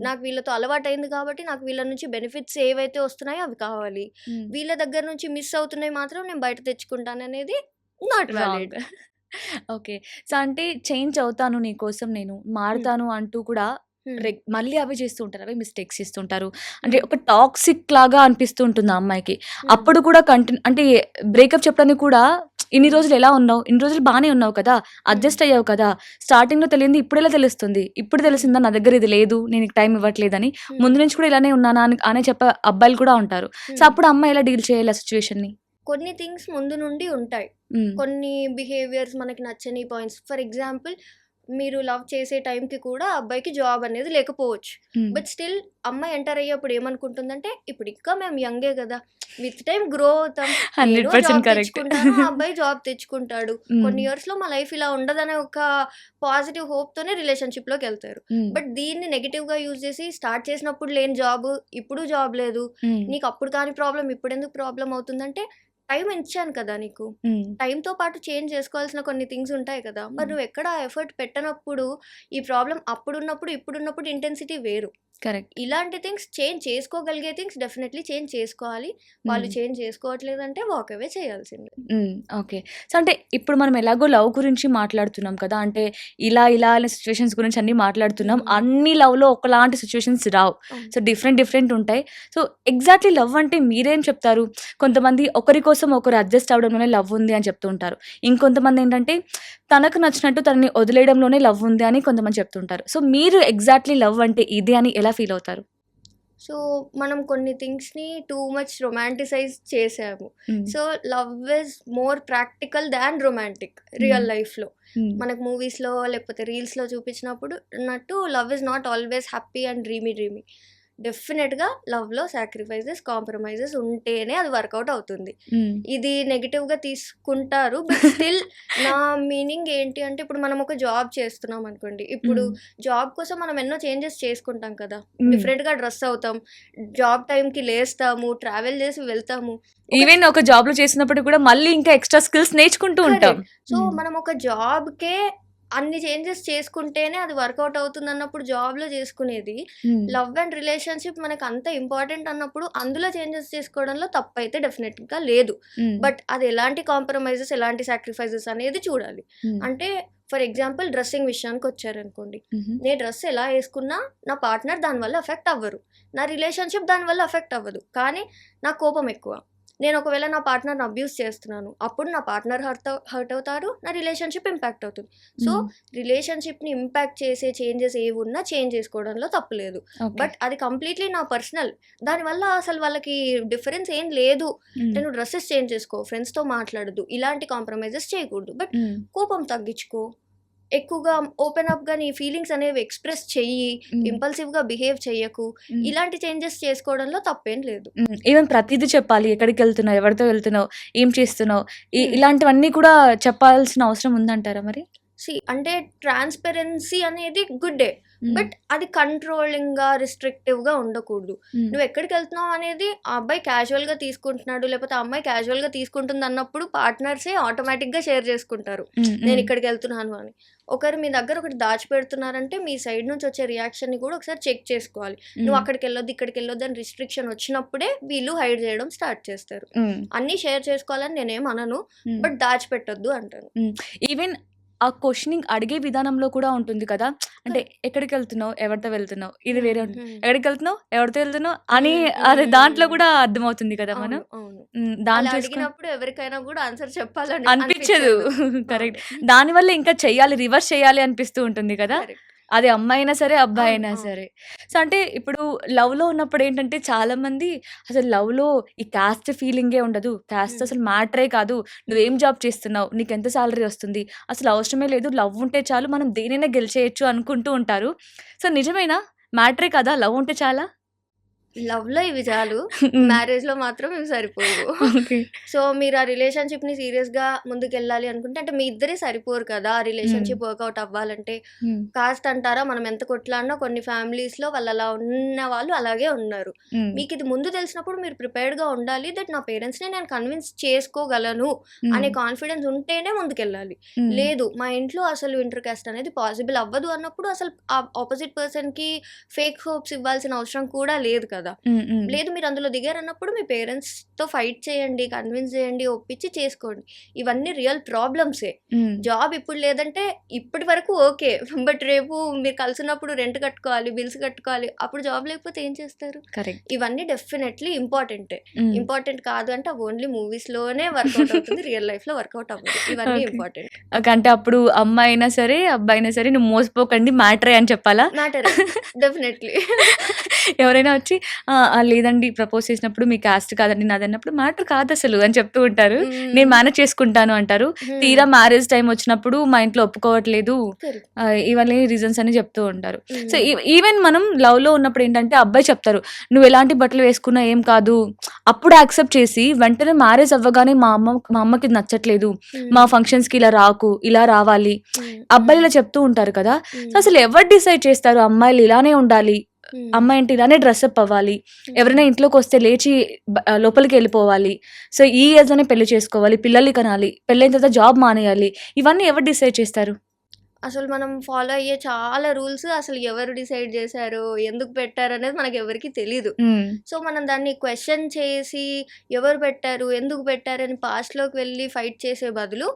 నాకు వీళ్ళతో అలవాటయింది కాబట్టి నాకు వీళ్ళ నుంచి బెనిఫిట్స్ ఏవైతే వస్తున్నాయో అవి కావాలి. వీళ్ళ దగ్గర నుంచి మిస్ అవుతున్నాయి మాత్రం నేను బయట తెచ్చుకుంటాననేది నాట్ వాలిడ్. ఓకే. సో, అంటే చేంజ్ అవుతాను నీకోసం నేను, మారుతాను అంటూ కూడా మళ్ళీ అవే చేస్తూ ఉంటారు. అవే మిస్టేక్స్ చేస్తుంటారు. అంటే ఒక టాక్సిక్ లాగా అనిపిస్తూ ఉంటుంది ఆ అమ్మాయికి. అప్పుడు కూడా అంటే బ్రేకప్ చెప్పడానికి కూడా ఇన్ని రోజులు ఎలా ఉన్నావు? ఇన్ని రోజులు బానే ఉన్నావు కదా! అడ్జస్ట్ అయ్యావు కదా! స్టార్టింగ్‌లో తెలియంది ఇప్పుడెలా తెలుస్తుంది? ఇప్పుడు తెలిసిందా నా దగ్గర ఇది లేదు, నేను నీకు టైం ఇవ్వట్లేదని? ముందు నుంచి కూడా ఇలానే ఉన్నానా అనే చెప్పే అబ్బాయిలు కూడా ఉంటారు. సో, అప్పుడు అమ్మాయి ఎలా డీల్ చేయాలి ఆ సిట్యుయేషన్‌ని? కొన్ని థింగ్స్ ముందు నుండి ఉంటాయి. కొన్ని బిహేవియర్స్ మనకి నచ్చని పాయింట్స్. ఫర్ ఎగ్జాంపుల్ మీరు లవ్ చేసే టైంకి కూడా అబ్బాయికి జాబ్ అనేది లేకపోవచ్చు. బట్ స్టిల్ అమ్మాయి ఎంటర్ అయ్యేప్పుడు ఏమనుకుంటుందంటే ఇప్పుడు ఇంకా మేము యంగే కదా, విత్ టైం గ్రో అవుతాం, తెచ్చుకుంటాను, ఆ అబ్బాయి జాబ్ తెచ్చుకుంటాడు, కొన్ని ఇయర్స్ లో మా లైఫ్ ఇలా ఉండదనే ఒక పాజిటివ్ హోప్ తోనే రిలేషన్షిప్ లోకి వెళ్తారు. బట్ దీన్ని నెగిటివ్ గా యూజ్ చేసి స్టార్ట్ చేసినప్పుడు లేని జాబ్ ఇప్పుడు జాబ్ లేదు, నీకు అప్పుడు కాని ప్రాబ్లం ఇప్పుడు ఎందుకు ప్రాబ్లం అవుతుందంటే టైం ఇచ్చాను కదా నీకు. టైంతో పాటు చేంజ్ చేసుకోవాల్సిన కొన్ని థింగ్స్ ఉంటాయి కదా. మరి నువ్వు ఎక్కడ ఎఫర్ట్ పెట్టనప్పుడు ఈ ప్రాబ్లం అప్పుడున్నప్పుడు ఇప్పుడున్నప్పుడు ఇంటెన్సిటీ వేరు. కరెక్ట్. ఇలాంటి థింగ్స్ చేంజ్ చేసుకోగలిగే థింగ్స్ డెఫినెట్లీ చేంజ్ చేసుకోవాలి. వాళ్ళు చేంజ్ చేసుకోవట్లేదంటే వాక్ అవే చేయాల్సిందే. ఓకే. సో, అంటే ఇప్పుడు మనం ఎలాగో లవ్ గురించి మాట్లాడుతున్నాం కదా! అంటే ఇలా అనే సిట్యుయేషన్స్ గురించి అన్నీ మాట్లాడుతున్నాం. అన్ని లవ్‌లో ఒకలాంటి సిట్యుయేషన్స్ రావు. సో, డిఫరెంట్ ఉంటాయి. సో, ఎగ్జాక్ట్‌లీ లవ్ అంటే మీరేం చెప్తారు? కొంతమంది ఒకరి కోసం ఒకరు అడ్జస్ట్ అవ్వడంలోనే లవ్ ఉంది అని చెప్తూ ఉంటారు. ఇంకొంతమంది ఏంటంటే తనకు నచ్చినట్టు తనని వదిలేయడంలోనే లవ్ ఉంది అని కొంతమంది చెప్తుంటారు. సో, మీరు ఎగ్జాక్ట్‌లీ లవ్ అంటే ఇది అని ఎలా ఫీల్ అవుతారు? సో, మనం కొన్ని థింగ్స్‌ని టూ మచ్ రొమాంటిసైజ్ చేసాము. So, love is more practical than romantic real లైఫ్‌లో. మనకు మూవీస్‌లో లేకపోతే రీల్స్‌లో చూపించినప్పుడు నట్టు love is not always happy and dreamy. డెఫినెట్గా లవ్లో సాక్రిఫైజెస్ కాంప్రమైజెస్ ఉంటేనే అది వర్కౌట్ అవుతుంది. ఇది నెగిటివ్గా తీసుకుంటారు, బట్ స్టిల్ నా మీనింగ్ ఏంటి అంటే ఇప్పుడు మనం ఒక జాబ్ చేస్తున్నాం అనుకోండి, ఇప్పుడు జాబ్ కోసం మనం ఎన్నో చేంజెస్ చేసుకుంటాం కదా, డిఫరెంట్గా డ్రెస్ అవుతాం, జాబ్ టైంకి లేస్తాము, ట్రావెల్ చేసి వెళ్తాము. ఈవెన్ ఒక జాబ్ లో చేసినప్పుడు కూడా మళ్ళీ ఇంకా ఎక్స్ట్రా స్కిల్స్ నేర్చుకుంటూ ఉంటాం. సో మనం ఒక జాబ్కే అన్ని చేంజెస్ చేసుకుంటేనే అది వర్కౌట్ అవుతుంది అన్నప్పుడు జాబ్లో చేసుకునేది, లవ్ అండ్ రిలేషన్షిప్ మనకు అంత ఇంపార్టెంట్ అన్నప్పుడు అందులో చేంజెస్ చేసుకోవడంలో తప్పైతే డెఫినెట్గా లేదు. బట్ అది ఎలాంటి కాంప్రమైజెస్ ఎలాంటి సాక్రిఫైజెస్ అనేది చూడాలి. అంటే ఫర్ ఎగ్జాంపుల్ డ్రెస్సింగ్ విషయానికి వచ్చారనుకోండి, నేను డ్రెస్ ఎలా వేసుకున్నా నా పార్ట్నర్ దానివల్ల ఎఫెక్ట్ అవ్వరు, నా రిలేషన్షిప్ దానివల్ల ఎఫెక్ట్ అవ్వదు. కానీ నా కోపం ఎక్కువ, నేను ఒకవేళ నా పార్ట్నర్ని అబ్యూస్ చేస్తున్నాను, అప్పుడు నా పార్ట్నర్ హర్ట్ అవుతారు, నా రిలేషన్షిప్ ఇంపాక్ట్ అవుతుంది. సో రిలేషన్షిప్ని ఇంపాక్ట్ చేసే చేంజెస్ ఏవి ఉన్నా చేంజ్ చేసుకోవడంలో తప్పులేదు. బట్ అది కంప్లీట్లీ నా పర్సనల్, దానివల్ల అసలు వాళ్ళకి డిఫరెన్స్ ఏం లేదు. నేను డ్రెస్సెస్ చేంజ్ చేసుకో, ఫ్రెండ్స్తో మాట్లాడదు, ఇలాంటి కాంప్రమైజెస్ చేయకూడదు. బట్ కోపం తగ్గించుకో, ఎక్కువగా ఓపెన్ అప్గా నీ ఫీలింగ్స్ అనేవి ఎక్స్ప్రెస్ చెయ్యి, ఇంపల్సివ్గా బిహేవ్ చెయ్యకు, ఇలాంటి చేంజెస్ చేసుకోవడంలో తప్పేం లేదు. ఈవెన్ ప్రతిదీ చెప్పాలి, ఎక్కడికి వెళ్తున్నావు, ఎవరితో వెళ్తున్నావు, ఏం చేస్తున్నావు, ఇలాంటివన్నీ కూడా చెప్పాల్సిన అవసరం ఉందంటారా మరి? అంటే ట్రాన్స్పరెన్సీ అనేది గుడ్డే, బట్ అది కంట్రోలింగ్గా రిస్ట్రిక్టివ్గా ఉండకూడదు. నువ్వు ఎక్కడికి వెళ్తున్నావు అనేది ఆ అబ్బాయి క్యాజువల్గా తీసుకుంటున్నాడు, లేకపోతే ఆ అమ్మాయి క్యాజువల్గా తీసుకుంటుంది అన్నప్పుడు పార్ట్నర్సే ఆటోమేటిక్గా షేర్ చేసుకుంటారు నేను ఇక్కడికి వెళ్తున్నాను అని. ఒకరు మీ దగ్గర ఒకటి దాచిపెడుతున్నారంటే మీ సైడ్ నుంచి వచ్చే రియాక్షన్ని కూడా ఒకసారి చెక్ చేసుకోవాలి. నువ్వు అక్కడికి వెళ్ళొద్దు, ఇక్కడికి వెళ్ళొద్దు అని రిస్ట్రిక్షన్ వచ్చినప్పుడే వీళ్ళు హైడ్ చేయడం స్టార్ట్ చేస్తారు. అన్నీ షేర్ చేసుకోవాలని నేనేం అనను, బట్ దాచిపెట్టొద్దు అంటాను. ఈవెన్ ఆ క్వశ్చనింగ్ అడిగే విధానంలో కూడా ఉంటుంది కదా, అంటే ఎక్కడికి వెళ్తున్నావు, ఎవరితో వెళ్తున్నావు, ఇది వేరే ఉంటుంది, ఎక్కడికి వెళ్తున్నావు, ఎవరితో వెళ్తున్నావు అని అది దాంట్లో కూడా అర్థమవుతుంది కదా మనం. దాంట్లో అడిగినప్పుడు ఎవరికైనా కూడా ఆన్సర్ చెప్పాలని అనిపించదు. కరెక్ట్. దానివల్ల ఇంకా చెయ్యాలి, రివర్స్ చేయాలి అనిపిస్తూ ఉంటుంది కదా, అది అమ్మాయి అయినా సరే అబ్బాయి అయినా సరే. సో అంటే ఇప్పుడు లవ్లో ఉన్నప్పుడు ఏంటంటే చాలామంది అసలు లవ్లో ఈ క్యాస్ట్ ఫీలింగే ఉండదు, క్యాస్ట్ అసలు మ్యాటరే కాదు, నువ్వేం జాబ్ చేస్తున్నావు, నీకు ఎంత శాలరీ వస్తుంది, అసలు అవసరమే లేదు, లవ్ ఉంటే చాలు, మనం దేనైనా గెలిచేయచ్చు అనుకుంటూ ఉంటారు. సో నిజమేనా, మ్యాటరే కదా లవ్ ఉంటే చాలా? లవ్లో ఇవి చాలు, మ్యారేజ్లో మాత్రం ఇవి సరిపోవు. సో మీరు ఆ రిలేషన్షిప్ని సీరియస్గా ముందుకు వెళ్ళాలి అనుకుంటే, అంటే మీ ఇద్దరే సరిపోరు కదా ఆ రిలేషన్షిప్ వర్కౌట్ అవ్వాలంటే. కాస్ట్ అంటారా, మనం ఎంత కొట్లాడినా కొన్ని ఫ్యామిలీస్లో వాళ్ళు అలా ఉన్న వాళ్ళు అలాగే ఉన్నారు. మీకు ఇది ముందు తెలిసినప్పుడు మీరు ప్రిపేర్డ్గా ఉండాలి, దట్ నా పేరెంట్స్ని నేను కన్విన్స్ చేసుకోగలను అనే కాన్ఫిడెన్స్ ఉంటేనే ముందుకెళ్ళాలి. లేదు మా ఇంట్లో అసలు ఇంటర్ కాస్ట్ అనేది పాసిబుల్ అవ్వదు అన్నప్పుడు అసలు ఆ ఆపోజిట్ పర్సన్కి ఫేక్ హోప్స్ ఇవ్వాల్సిన అవసరం కూడా లేదు కదా. లేదు మీరు అందులో దిగారన్నప్పుడు మీ పేరెంట్స్తో ఫైట్ చేయండి, కన్విన్స్ చేయండి, ఒప్పించి చేసుకోండి. ఇవన్నీ రియల్ ప్రాబ్లమ్సే. జాబ్ ఇప్పుడు లేదంటే ఇప్పటి వరకు ఓకే, బట్ రేపు మీరు కలిసినప్పుడు రెంట్ కట్టుకోవాలి, బిల్స్ కట్టుకోవాలి, అప్పుడు జాబ్ లేకపోతే ఏం చేస్తారు? ఇవన్నీ డెఫినెట్లీ ఇంపార్టెంటే. ఇంపార్టెంట్ కాదు అంటే ఓన్లీ మూవీస్లోనే వర్కౌట్ అవుతుంది, రియల్ లైఫ్లో వర్కౌట్ అవ్వదు. ఇవన్నీ ఇంపార్టెంట్. అంటే అప్పుడు అమ్మాయి అయినా సరే అబ్బాయి అయినా సరే నువ్వు మోసపోకండి, మ్యాటరే అని చెప్పాలా? Matter definitely. ఎవరైనా వచ్చి లేదండి ప్రపోజ్ చేసినప్పుడు మీ కాస్ట్ కాదండి నాది అన్నప్పుడు మ్యాటర్ కాదు అసలు అని చెప్తూ ఉంటారు, నేను మేనేజ్ చేసుకుంటాను అంటారు. తీరా మ్యారేజ్ టైం వచ్చినప్పుడు మా ఇంట్లో ఒప్పుకోవట్లేదు, ఇవన్నీ రీజన్స్ అని చెప్తూ ఉంటారు. సో ఈవెన్ మనం లవ్ లో ఉన్నప్పుడు ఏంటంటే అబ్బాయి చెప్తారు నువ్వు ఎలాంటి బట్టలు వేసుకున్నా ఏం కాదు, అప్పుడు యాక్సెప్ట్ చేసి వెంటనే మ్యారేజ్ అవ్వగానే మా అమ్మకి నచ్చట్లేదు, మా ఫంక్షన్స్ కి ఇలా రాకు, ఇలా రావాలి, అబ్బాయిలు ఇలా చెప్తూ ఉంటారు కదా. సో అసలు ఎవరు డిసైడ్ చేస్తారు అమ్మాయిలు ఇలానే ఉండాలి, అమ్మాయి అంటే ఇలానే డ్రెస్అప్ అవ్వాలి, ఎవరైనా ఇంట్లోకి వస్తే లేచి లోపలికి వెళ్ళిపోవాలి, సో ఈ ఏజ్ లోనే పెళ్లి చేసుకోవాలి, పిల్లల్ని కనాలి, పెళ్ళైన తర్వాత జాబ్ మానేయాలి, ఇవన్నీ ఎవరు డిసైడ్ చేస్తారు? అసలు మనం ఫాలో అయ్యే చాలా రూల్స్ అసలు ఎవరు డిసైడ్ చేశారో, ఎందుకు పెట్టారు అనేది మనకు ఎవరికి తెలీదు. సో మనం దాన్ని క్వశ్చన్ చేసి ఎవరు పెట్టారు, ఎందుకు పెట్టారు అని పాస్ట్లోకి వెళ్ళి ఫైట్ చేసే బదులు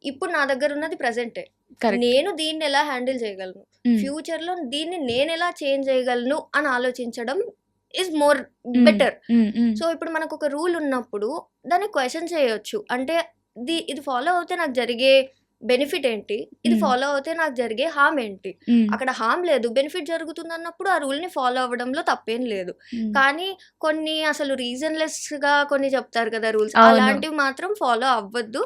ఇప్పుడు నా దగ్గర ఉన్నది ప్రజెంటే, నేను దీన్ని ఎలా హ్యాండిల్ చేయగలను, ఫ్యూచర్లో దీన్ని నేను ఎలా చేంజ్ చేయగలను అని ఆలోచించడం ఈజ్ మోర్ బెటర్. సో ఇప్పుడు మనకు ఒక రూల్ ఉన్నప్పుడు దాన్ని క్వశ్చన్ చేయొచ్చు, అంటే ఇది ఫాలో అవుతే నాకు జరిగే బెనిఫిట్ ఏంటి, ఇది ఫాలో అవుతే నాకు జరిగే హామ్ ఏంటి. అక్కడ హామ్ లేదు, బెనిఫిట్ జరుగుతుంది అన్నప్పుడు ఆ రూల్ని ఫాలో అవ్వడంలో తప్పేం లేదు. కానీ కొన్ని అసలు రీజన్లెస్ గా కొన్ని చెప్తారు కదా రూల్స్, అలాంటివి మాత్రం ఫాలో అవ్వద్దు.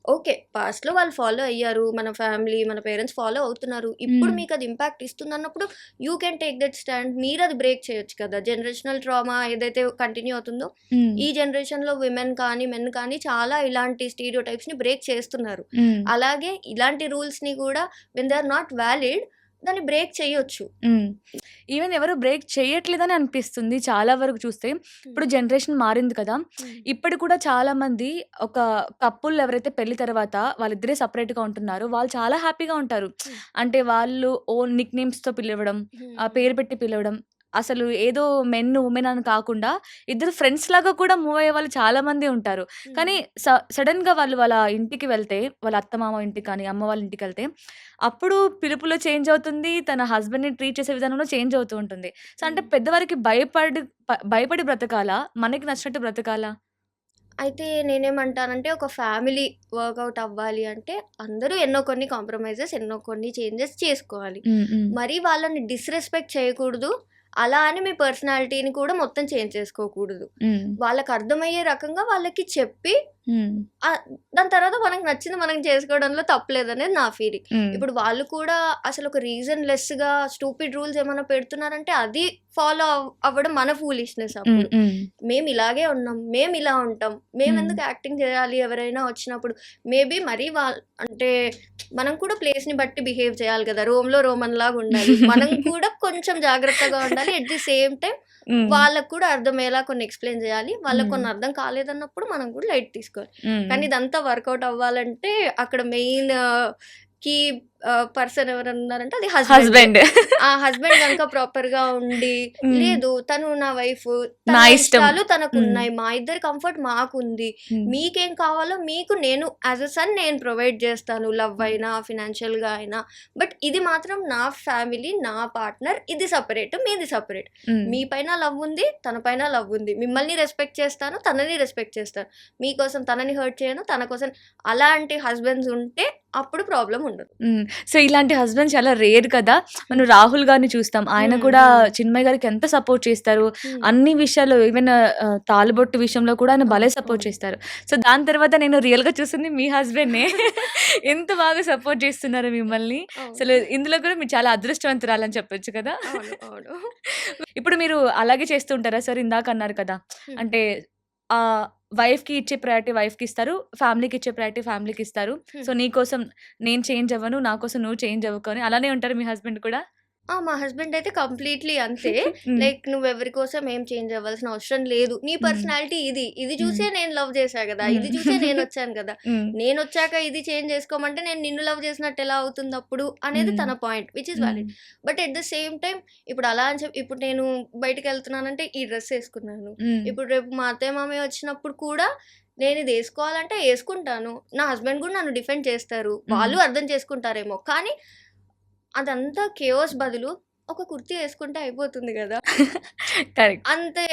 ఓకే. పాస్ట్‌లో వాళ్ళు ఫాలో అయ్యారు. మన ఫ్యామిలీ, మన పేరెంట్స్ ఫాలో అవుతున్నారు. ఇప్పుడు హ్మ్. మీకది ఇంపాక్ట్ ఇస్తుందన్నప్పుడు you can take that stand. మీరది బ్రేక్ చేయొచ్చు కదా! జనరేషనల్ ట్రామా ఏదైతే కంటిన్యూ అవుతుందో, హ్మ్. ఈ జనరేషన్‌లో విమెన్ కానీ, మెన్ కానీ చాలా ఇలాంటి స్టీరియోటైప్స్‌ని బ్రేక్ చేస్తున్నారు. హ్మ్. అలాగే ఇలాంటి రూల్స్‌ని కూడా when they are not valid దాన్ని బ్రేక్ చేయొచ్చు. హ్మ్. ఈవెన్ ఎవరు బ్రేక్ చేయట్లేదని అనిపిస్తుంది చాలా వరకు చూస్తే. ఇప్పుడు జనరేషన్ మారింది కదా! ఇప్పటికి కూడా చాలామంది ఒక కపుల్ ఎవరైతే పెళ్లి తర్వాత వాళ్ళిద్దరే సెపరేట్‌గా ఉంటున్నారో వాళ్ళు చాలా హ్యాపీగా ఉంటారు. అంటే వాళ్ళు ఓన్ నిక్ నేమ్స్‌తో పిలవడం, పేరు పెట్టి పిలవడం. అసలు ఏదో మెన్, వుమెన్ అని కాకుండా ఇద్దరు ఫ్రెండ్స్ లాగా కూడా మూవ్ అయ్యే వాళ్ళు చాలా మంది ఉంటారు. కానీ సడెన్‌గా వాళ్ళు వాళ్ళ ఇంటికి వెళ్తే, వాళ్ళ అత్తమామ ఇంటికి కానీ, అమ్మ వాళ్ళ ఇంటికెళ్తే అప్పుడు పిలుపులో చేంజ్ అవుతుంది. తన హస్బెండ్‌ని ట్రీట్ చేసే విధానంలో చేంజ్ అవుతూ ఉంటుంది. సో, అంటే పెద్దవారికి భయపడి బ్రతకాలా? మనకి నచ్చినట్టు బ్రతకాలా? అయితే నేనేమంటానంటే ఒక ఫ్యామిలీ వర్కౌట్ అవ్వాలి అంటే అందరూ ఎన్నో కొన్ని కాంప్రమైజెస్, ఎన్నో కొన్ని చేంజెస్ చేసుకోవాలి. హ్మ్. హ్మ్. మరీ వాళ్ళని డిస్‌రెస్పెక్ట్ చేయకూడదు. అలా అని మీ పర్సనాలిటీని కూడా మొత్తం చేంజ్ చేసుకోకూడదు. హ్మ్. వాళ్ళకి అర్థమయ్యే రకంగా వాళ్ళకి చెప్పి హ్మ్. దాని తర్వాత మనకు నచ్చింది మనం చేసుకోవడంలో తప్పులేదనేది నా ఫీలింగ్. హ్మ్. ఇప్పుడు వాళ్ళు కూడా అసలు ఒక రీజన్ లెస్‌గా స్టూపిడ్ రూల్స్ ఏమైనా పెడుతున్నారంటే అది ఫాలో అవ్వడం మన ఫూలిష్‌నెస్ హ్మ్. అప్పుడు. హ్మ్. మేము ఇలాగే ఉన్నాం. మేము ఇలా ఉంటాం. మేమెందుకు యాక్టింగ్ చేయాలి ఎవరైనా వచ్చినప్పుడు? మేబీ మరీ అంటే మనం కూడా ప్లేస్‌ని బట్టి బిహేవ్ చేయాలి కదా! రోమ్‌లో రోమన్‌లాగా ఉండాలి. మనం కూడా కొంచెం జాగ్రత్తగా ఉండాలి. ఎట్ ది సేమ్ టైమ్ హ్మ్. వాళ్ళకి కూడా అర్థమయ్యేలా కొన్ని ఎక్స్‌ప్లెయిన్ చేయాలి. వాళ్ళకి హ్మ్. కొన్ని అర్థం కాలేదన్నప్పుడు మనం కూడా లైట్ తీసుకోవాలి. హ్మ్. కానీ ఇదంతా వర్కౌట్ అవ్వాలంటే అక్కడ మెయిన్ కీ పర్సన్ ఎవరన్నారంటే అది హస్బెండ్. హస్బెండ్. ఆ హస్బెండ్ గనక ప్రాపర్‌గా ఉండి, హ్మ్. లేదు తను నా వైఫ్, తన నా ఇష్టం. ఇష్టాలు హ్మ్. తనకున్నాయి. మా ఇద్దరి కంఫర్ట్ మాకుంది. హ్మ్. మీకేం కావాలో మీకు నేను యాస్ ఎ సన్ నేను ప్రొవైడ్ చేస్తాను. లవ్ అయినా, ఫినాన్షియల్‌గా అయినా. బట్ ఇది మాత్రం నా ఫ్యామిలీ, నా పార్ట్నర్ ఇది సెపరేట్. మీది సెపరేట్. హ్మ్. మీ పైన లవ్ ఉంది. తన పైన లవ్ ఉంది. మిమ్మల్ని రెస్పెక్ట్ చేస్తాను. తనని రెస్పెక్ట్ చేస్తాను. మీకోసం తనని హర్ట్ చేయను. తన కోసం అలాంటి హస్బెండ్స్ ఉంటే అప్పుడు ప్రాబ్లమ్ ఉండదు. హ్మ్. సో, ఇలాంటి హస్బెండ్స్ చాలా రేర్ కదా! మనం రాహుల్ గారిని చూస్తాం. ఆయన కూడా చిన్మయి గారికి ఎంత సపోర్ట్ చేస్తారు. అన్ని విషయాల్లో ఈవెన్ తాళిబొట్టు విషయంలో కూడా ఆయన భలే సపోర్ట్ చేస్తారు. సో, దాని తర్వాత నేను రియల్‌గా చూసింది మీ హస్బెండ్‌నే. ఎంత బాగా సపోర్ట్ చేస్తున్నారు మిమ్మల్ని. అసలు అవును. ఇందులో కూడా మీరు చాలా అదృష్టవంతురాలని చెప్పొచ్చు కదా! అవును. అవును. ఇప్పుడు మీరు అలాగే చేస్తూ ఉంటారా సార్? ఇందాక అన్నారు కదా! హ్మ్. అంటే వైఫ్‌కి ఇచ్చే ప్రయారిటీ వైఫ్‌కిస్తారు. ఫ్యామిలీకి ఇచ్చే ప్రయారిటీ ఫ్యామిలీకిస్తారు. సో, హ్మ్. నీకోసం నేను చేంజ్ అవ్వను. నా కోసం నువ్వు చేంజ్ అవ్వకు అని అలానే ఉంటారా మీ హస్బెండ్ కూడా? మా హస్బెండ్ అయితే కంప్లీట్‌లీ అంతే. హ్మ్. లైక్ నువ్వెవరి కోసం ఏం చేంజ్ అవ్వాల్సిన అవసరం లేదు. నీ హ్మ్. పర్సనాలిటీ ఇది. ఇది హ్మ్. చూసే నేను లవ్ చేశా గదా! ఇది చూసే హ్మ్. నేనొచ్చాను గదా! హ్మ్. నేనొచ్చాక ఇది చేంజ్ చేసుకోమంటే నేను నిన్ను లవ్ చేసినట్టు ఎలా అవుతుందప్పుడు అనేది హ్మ్. తన పాయింట్. విచ్ ఈస్ హ్మ్. Valid. But at the same time ఇప్పుడు అలా అని చెప్పి ఇప్పుడు నేను బయటికెళ్తున్నానంటే ఈ డ్రెస్ ఏసుకున్నాను. హ్మ్. ఇప్పుడు రేపు మా అత్తయ్య, మామయ్య వచ్చినప్పుడు కూడా నేనిది ఏసుకోవాలంటే ఏసుకుంటాను. నా హస్బెండ్ గూడా నన్ను డిఫెండ్ చేస్తారు. హ్మ్. వాళ్ళు అర్థం చేసుకుంటారేమో. కానీ అదంతా కేయోస్ బదులు ఒక కుర్తీ యేసుకుంటే అయిపోతుంది గదా! కరెక్ట్. అంతే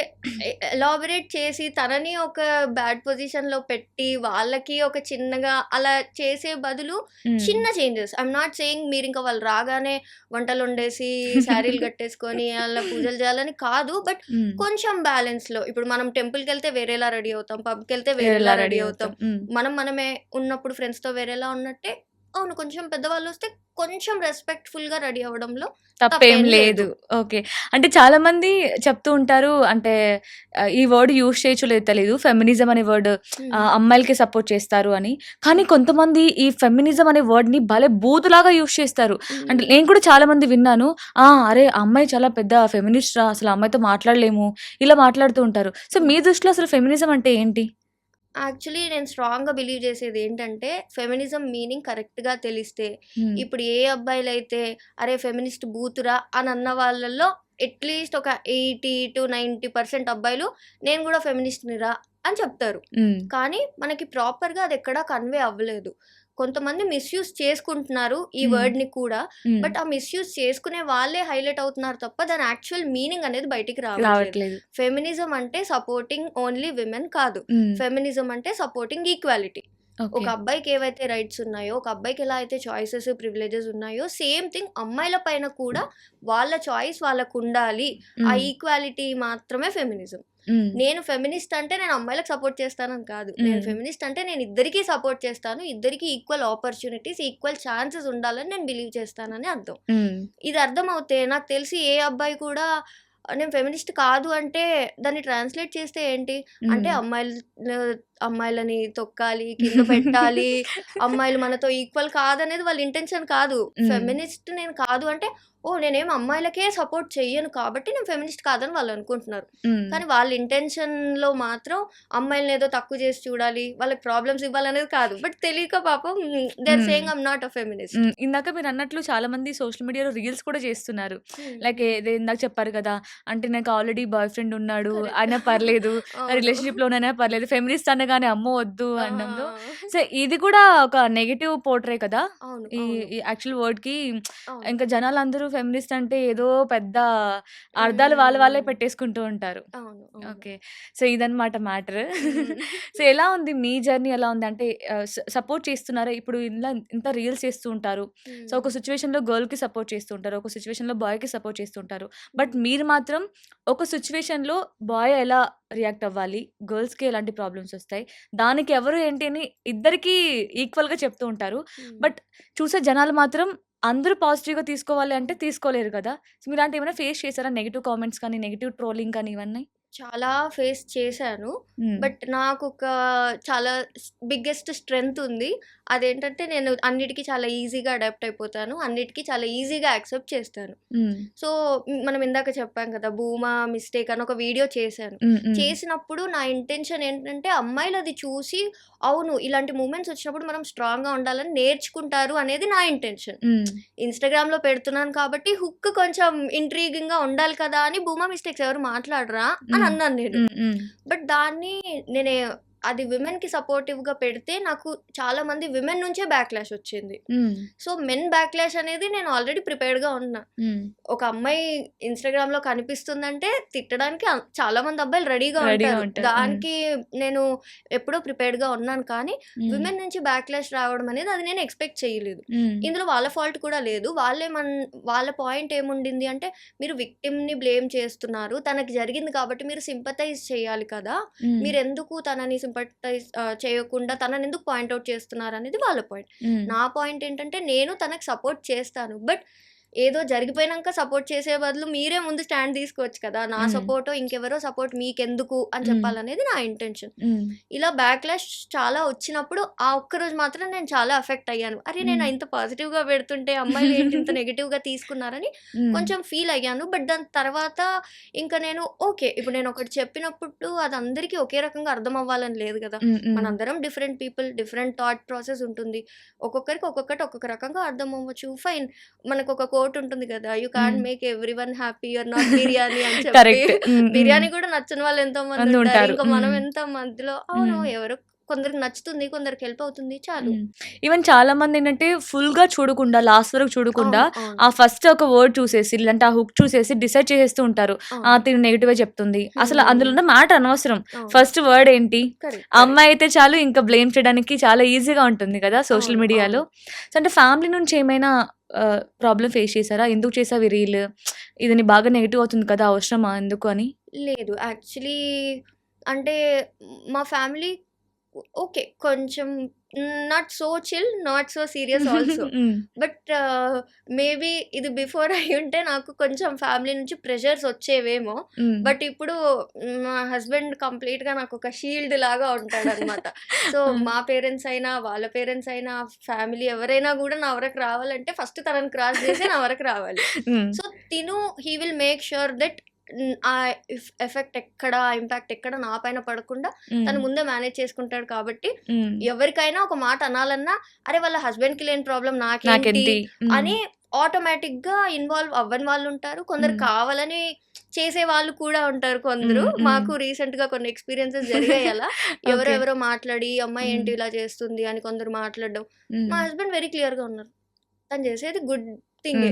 ఎలాబరేట్ చేసి తనని ఒక బ్యాడ్ పొజిషన్‌లో పెట్టి, వాళ్ళకి ఒక చిన్నగా అలా చేసే బదులు హ్మ్. చిన్న చేంజెస్. ఐయామ్ నాట్ సేయింగ్ మీరింక వాళ్ళు రాగానే వంటలొండేసి, శారీలు కట్టేసుకొని అలా పూజలు చేయాలని కాదు. బట్ హ్మ్. కొంచెం బ్యాలెన్స్‌లో ఇప్పుడు మనం టెంపుల్‌కెళ్తే వేరేలా రెడీ అవుతాం. పబ్‌కెళ్తే వేరేలా వేరేలా రెడీ రెడీ అవుతాం. అవుతాం. హ్మ్. మనమే ఉన్నప్పుడు ఫ్రెండ్స్‌తో వేరేలా ఉన్నట్టే అవును. కొంచెం పెద్దవాళ్ళొస్తే కొంచెం రెస్పెక్ట్‌ఫుల్‌గా రెడీ అవ్వడంలో తప్పేం తప్పేం లేదు. లేదు. ఓకే. అంటే చాలామంది చెప్తూ ఉంటారు. అంటే ఈ వర్డ్ యూజ్ చేయొచ్చో లేదో తెలీదు. ఫెమినిజం అనే వర్డ్ హ్మ్. అమ్మాయిలకే సపోర్ట్ చేస్తారు అని. కానీ కొంతమంది ఈ ఫెమినిజం అనే వర్డ్‌ని భలే బూతులాగా యూజ్ చేస్తారు. అంటే హ్మ్. నేను కూడా చాలా మంది విన్నాను. అరే! ఆ అమ్మాయి చాలా పెద్ద ఫెమినిస్ట్ రా! అసలు ఆ అమ్మాయితో మాట్లాడలేము. ఇలా మాట్లాడుతూ ఉంటారు. సో, హ్మ్. మీ దృష్టిలో అసలు ఫెమినిజం అంటే ఏంటి? యాక్చువల్లీ నేను స్ట్రాంగ్‌గా బిలీవ్ చేసేదేంటంటే, ఫెమినిజం మీనింగ్ కరెక్ట్‌గా తెలిస్తే, హ్మ్. ఇప్పుడు ఏ అబ్బాయిలైతే "అరే! ఫెమినిస్ట్ బూతురా" అని అన్న వాళ్ళలో అట్‌లీస్ట్ ఒక 80-90% అబ్బాయిలు నేను గూడా ఫెమినిస్ట్‌నిరా అని చెప్తారు. హ్మ్. కానీ మనకి ప్రాపర్‌గా అదెక్కడా కన్వే అవ్వలేదు. కొంతమంది మిస్‌యూజ్ చేసుకుంటున్నారు ఈ హ్మ్. వర్డ్‌ని కూడా. హ్మ్. బట్ ఆ మిస్‌యూజ్ చేసుకునే వాళ్ళే హైలైట్ అవుతున్నారు తప్ప దాని యాక్చువల్ మీనింగ్ అనేది బయటికి రావట్లేదు. రావట్లేదు. ఫెమినిజం అంటే సపోర్టింగ్ ఓన్లీ విమెన్ కాదు. హ్మ్. ఫెమినిజం అంటే సపోర్టింగ్ ఈక్వాలిటీ. ఒక ఓకే. అబ్బాయికి ఏవైతే రైట్స్ ఉన్నాయో, ఒక అబ్బాయికి ఎలా అయితే చాయిసెస్, ప్రివిలేజెస్ ఉన్నాయో, సేమ్ థింగ్ అమ్మాయిల పైన కూడా వాళ్ళ చాయిస్ వాళ్ళకుండాలి. ఆ హ్మ్. ఈక్వాలిటీ మాత్రమే ఫెమినిజం. నేను ఫెమినిస్ట్ అంటే నేను అమ్మాయిలకు సపోర్ట్ చేస్తానని కాదు. నేను ఫెమినిస్ట్ అంటే నేను ఇద్దరికీ సపోర్ట్ చేస్తాను, ఇద్దరికి ఈక్వల్ ఆపర్చునిటీస్, ఈక్వల్ ఛాన్సెస్ ఉండాలని నేను బిలీవ్ చేస్తానని అర్థం. ఇది అర్థం అవుతే నాకు తెలిసి ఏ అబ్బాయి కూడా నేను ఫెమినిస్ట్ కాదు అంటే దాన్ని ట్రాన్స్లేట్ చేస్తే ఏంటి అంటే అమ్మాయిలని తొక్కాలి, కింద పెట్టాలి, అమ్మాయిలు మనతో ఈక్వల్ కాదనేది వాళ్ళ ఇంటెన్షన్ కాదు. ఫెమినిస్ట్ నేను కాదు అంటే నేనేం అమ్మాయిలకే సపోర్ట్ చెయ్యను కాబట్టి నేను ఫెమినిస్ట్ కాదని వాళ్ళు అనుకుంటున్నారు. కానీ వాళ్ళ ఇంటెన్షన్ లో మాత్రం అమ్మాయిలను ఏదో తక్కువ చేసి చూడాలి, వాళ్ళకి ప్రాబ్లమ్స్ ఇవ్వాలనేది కాదు. బట్ తెలియక పాపం they are saying I'm not a feminist. ఇందాక మీరు అన్నట్లు చాలా మంది సోషల్ మీడియాలో రీల్స్ కూడా చేస్తున్నారు. లైక్ ఇందాక చెప్పారు కదా, అంటే నాకు ఆల్రెడీ బాయ్ ఫ్రెండ్ ఉన్నాడు అయినా పర్లేదు, రిలేషన్షిప్ లోనైనా పర్లేదు, ఫెమినిస్ట్ అనగానే అమ్మో వద్దు అనడంలో. సో ఇది కూడా ఒక నెగటివ్ పోర్ట్రే కదా ఈ యాక్చువల్ వర్డ్ కి. ఇంకా జనాలు అందరూ ఫెమినిస్ట్ అంటే ఏదో పెద్ద అర్థాలు వాళ్ళే పెట్టేసుకుంటూ ఉంటారు. ఓకే, సో ఇదన్నమాట మ్యాటర్. సో ఎలా ఉంది మీ జర్నీ, ఎలా ఉంది అంటే సపోర్ట్ చేస్తున్నారా? ఇప్పుడు ఇంత రీల్స్ చేస్తూ ఉంటారు. సో ఒక సిచ్యువేషన్లో గర్ల్కి సపోర్ట్ చేస్తూ ఉంటారు, ఒక సిచ్యువేషన్లో బాయ్కి సపోర్ట్ చేస్తుంటారు. బట్ మీరు మాత్రం ఒక సిచ్యువేషన్లో బాయ్ ఎలా రియాక్ట్ అవ్వాలి, గర్ల్స్కి ఎలాంటి ప్రాబ్లమ్స్ వస్తాయి, దానికి ఎవరు ఏంటి అని ఇద్దరికి ఈక్వల్గా చెప్తూ ఉంటారు. బట్ చూసే జనాలు మాత్రం అందరూ పాజిటివ్గా తీసుకోవాలి అంటే తీసుకోలేరు కదా. సో మీరు అంటే ఏమైనా ఫేస్ చేశారా నెగిటివ్ కామెంట్స్ కానీ, నెగిటివ్ ట్రోలింగ్ కానీ ఇవన్నీ? చాలా ఫేస్ చేశాను. బట్ నాకు ఒక చాలా బిగ్గెస్ట్ స్ట్రెంగ్త్ ఉంది. అదేంటంటే నేను అన్నిటికీ చాలా ఈజీగా అడాప్ట్ అయిపోతాను, అన్నిటికీ చాలా ఈజీగా యాక్సెప్ట్ చేస్తాను. సో మనం ఇందాక చెప్పాం కదా భూమా మిస్టేక్ అని ఒక వీడియో చేశాను. చేసినప్పుడు నా ఇంటెన్షన్ ఏంటంటే అమ్మాయిలు అది చూసి అవును ఇలాంటి మూమెంట్స్ వచ్చినప్పుడు మనం స్ట్రాంగ్గా ఉండాలని నేర్చుకుంటారు అనేది నా ఇంటెన్షన్. ఇన్స్టాగ్రామ్లో పెడుతున్నాను కాబట్టి హుక్ కొంచెం ఇంట్రీగింగ్గా ఉండాలి కదా అని భూమా మిస్టేక్స్ ఎవరు మాట్లాడరా అని అన్నాను నేను. బట్ దాన్ని నేనే అది విమెన్కి సపోర్టివ్గా పెడితే నాకు చాలా మంది విమెన్ నుంచే బ్యాక్లాష్ వచ్చింది. సో మెన్ బ్యాక్లాష్ అనేది నేను ఆల్రెడీ ప్రిపేర్డ్గా ఉన్నా. ఒక అమ్మాయి ఇన్స్టాగ్రామ్లో కనిపిస్తుందంటే తిట్టడానికి చాలా మంది అబ్బాయిలు రెడీగా ఉంటారు. దానికి నేను ఎప్పుడో ప్రిపేర్డ్గా ఉన్నాను. కానీ విమెన్ నుంచి బ్యాక్లాష్ రావడం అనేది అది నేను ఎక్స్పెక్ట్ చేయలేదు. ఇందులో వాళ్ళ ఫాల్ట్ కూడా లేదు. వాళ్ళ పాయింట్ ఏముండింది అంటే మీరు విక్టిమ్ని బ్లేమ్ చేస్తున్నారు, తనకి జరిగింది కాబట్టి మీరు సింపథైజ్ చేయాలి కదా, మీరు ఎందుకు తనని సింపథైజ్ చేయకుండా తనని ఎందుకు పాయింట్అవుట్ చేస్తున్నారు అనేది వాళ్ళ పాయింట్. నా పాయింట్ ఏంటంటే నేను తనకు సపోర్ట్ చేస్తాను, బట్ ఏదో జరిగిపోయినాక సపోర్ట్ చేసే బదులు మీరే ముందు స్టాండ్ తీసుకోవచ్చు కదా, నా సపోర్టో ఇంకెవరో సపోర్ట్ మీకెందుకు అని చెప్పాలనేది నా ఇంటెన్షన్. ఇలా బ్యాక్లాష్ చాలా వచ్చినప్పుడు ఆ ఒక్కరోజు మాత్రం నేను చాలా అఫెక్ట్ అయ్యాను. అరే నేను ఇంత పాజిటివ్గా పెడుతుంటే అమ్మాయిలు ఏంటి ఇంత నెగిటివ్గా తీసుకున్నారని కొంచెం ఫీల్ అయ్యాను. బట్ దాని తర్వాత ఇంకా నేను ఓకే ఇప్పుడు నేను ఒకటి చెప్పినప్పుడు అది అందరికీ ఒకే రకంగా అర్థం అవ్వాలని లేదు కదా, మనందరం different people, different thought process ఉంటుంది, ఒక్కొక్కరికి ఒక్కొక్క రకంగా అర్థం అవ్వచ్చు. ఫైన్, మనకు ఒక కోట్ ఉంటుంది కదా, you can't make everyone happy, you're not biryani అని చెప్పి. బిర్యానీ కూడా నచ్చని వాళ్ళు ఎంతో మంది ఉంటారు. ఇంకా మనం ఎంత మధ్యలో అవును ఎవరు కొందరికి నచ్చుతుంది, కొందరికి హెల్ప్ అవుతుంది, చాలు. ఈవెన్ చాలా మంది ఏంటంటే ఫుల్ గా చూడకుండా లాస్ట్ వరకు చూడకుండా ఆ ఫస్ట్ ఒక వర్డ్ చూసేసి లేదంటే ఆ హుక్ చూసేసి డిసైడ్ చేసేస్తూ ఉంటారు, తిను నెగిటివ్ చెప్తుంది, అసలు అందులో ఉన్న మాట అనవసరం, ఫస్ట్ వర్డ్ ఏంటి, అమ్మాయి అయితే చాలు ఇంకా బ్లేమ్ చేయడానికి చాలా ఈజీగా ఉంటుంది కదా సోషల్ మీడియాలో. సో అంటే ఫ్యామిలీ నుంచి ఏమైనా ప్రాబ్లం ఫేస్ చేశారా, ఎందుకు చేసావు రీల్, ఇది బాగా నెగిటివ్ అవుతుంది కదా అవసరమా ఎందుకు అని? లేదు, యాక్చువల్లీ అంటే మా ఫ్యామిలీ ఓకే కొంచెం not so chill, not so serious also. But maybe ఇది బిఫోర్ అయి ఉంటే నాకు కొంచెం ఫ్యామిలీ నుంచి ప్రెషర్స్ వచ్చేవేమో. బట్ ఇప్పుడు మా హస్బెండ్ కంప్లీట్గా నాకు ఒక షీల్డ్ లాగా ఉంటాడు అనమాట. సో మా పేరెంట్స్ అయినా వాళ్ళ పేరెంట్స్ అయినా ఫ్యామిలీ ఎవరైనా కూడా నా వరకు రావాలంటే ఫస్ట్ తనని క్రాస్ చేసి నా వరకు రావాలి. సో తిను he will make sure that ఆ ఎఫెక్ట్ ఎక్కడ, ఇంపాక్ట్ ఎక్కడ నా పైన పడకుండా తను ముందే మేనేజ్ చేసుకుంటాడు. కాబట్టి ఎవరికైనా ఒక మాట అనాలన్నా అరే వాళ్ళ హస్బెండ్ కి లేని ప్రాబ్లం నాకేంటి అని ఆటోమేటిక్ గా ఇన్వాల్వ్ అవ్వని వాళ్ళు ఉంటారు, కొందరు కావాలని చేసే వాళ్ళు కూడా ఉంటారు కొందరు. మాకు రీసెంట్ గా కొన్ని ఎక్స్పీరియన్సెస్ జరిగాయి అలా, ఎవరెవరో మాట్లాడి అమ్మాయి ఏంటి ఇలా చేస్తుంది అని కొందరు మాట్లాడడం. మా హస్బెండ్ వెరీ క్లియర్ గా ఉన్నారు, తను చేసేది గుడ్ థింగ్,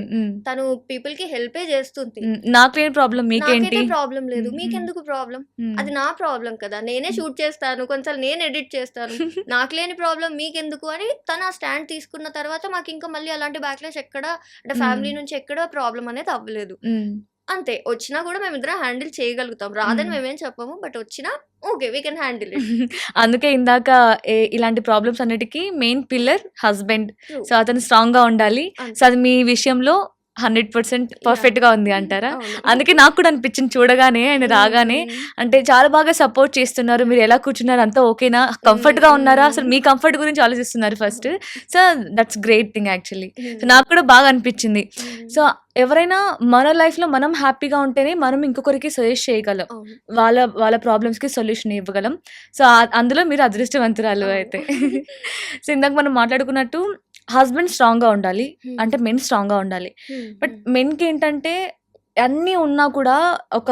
తను పీపుల్ కి హెల్పే చేస్తుంది, నాకేం ప్రాబ్లం, మీకేంటి ప్రాబ్లం లేదు, మీకెందుకు ప్రాబ్లం, అది నా ప్రాబ్లం కదా, నేనే షూట్ చేస్తాను, కొంచెం నేను ఎడిట్ చేస్తాను, నాకు లేని ప్రాబ్లం మీకెందుకు అని తను ఆ స్టాండ్ తీసుకున్న తర్వాత మాకు ఇంకా మళ్ళీ అలాంటి బ్యాక్లాష్ ఎక్కడ అంటే ఫ్యామిలీ నుంచి ఎక్కడ ప్రాబ్లం అనేది అవ్వలేదు. అంతే. వచ్చినా కూడా మేమిద్దరం హ్యాండిల్ చేయగలుగుతాం. రాదని మేమేం చెప్పము. బట్ వచ్చినా okay. We can handle it. అందుకే ఇందాక ఇలాంటి ప్రాబ్లమ్స్ అన్నిటికి main pillar husband. True. So అతను స్ట్రాంగ్‌గా ఉండాలి. అంతే. సో అది మీ విషయంలో 100% పర్ఫెక్ట్‌గా ఉంది అంటారా? అవును. అందుకే నాకు కూడా అనిపించింది చూడగానే, ఆయన రాగానే అంటే చాలా బాగా సపోర్ట్ చేస్తున్నారు. మీరు ఎలా కూర్చున్నారు? అంతా ఓకేనా? కంఫర్ట్‌గా ఉన్నారా? అసలు మీ కంఫర్ట్ గురించి ఆలోచిస్తున్నారు first. So that's great thing actually. So నాకు కూడా బాగా అనిపించింది. సో ఎవరైనా మన లైఫ్‌లో మనం హ్యాపీగా ఉంటేనే మనం ఇంకొకరికి సజెస్ట్ చేయగలం. అవును. వాళ్ళ ప్రాబ్లమ్స్‌కి సొల్యూషన్ ఇవ్వగలం. సో అందులో మీరు అదృష్టవంతురాలు అయితే. సో ఇందాక మనం మాట్లాడుకున్నట్టు హస్బెండ్ స్ట్రాంగ్‌గా ఉండాలి. అంటే మెన్ స్ట్రాంగ్‌గా ఉండాలి. బట్ మెన్‌కి ఏంటంటే అన్నీ ఉన్నా కూడా ఒక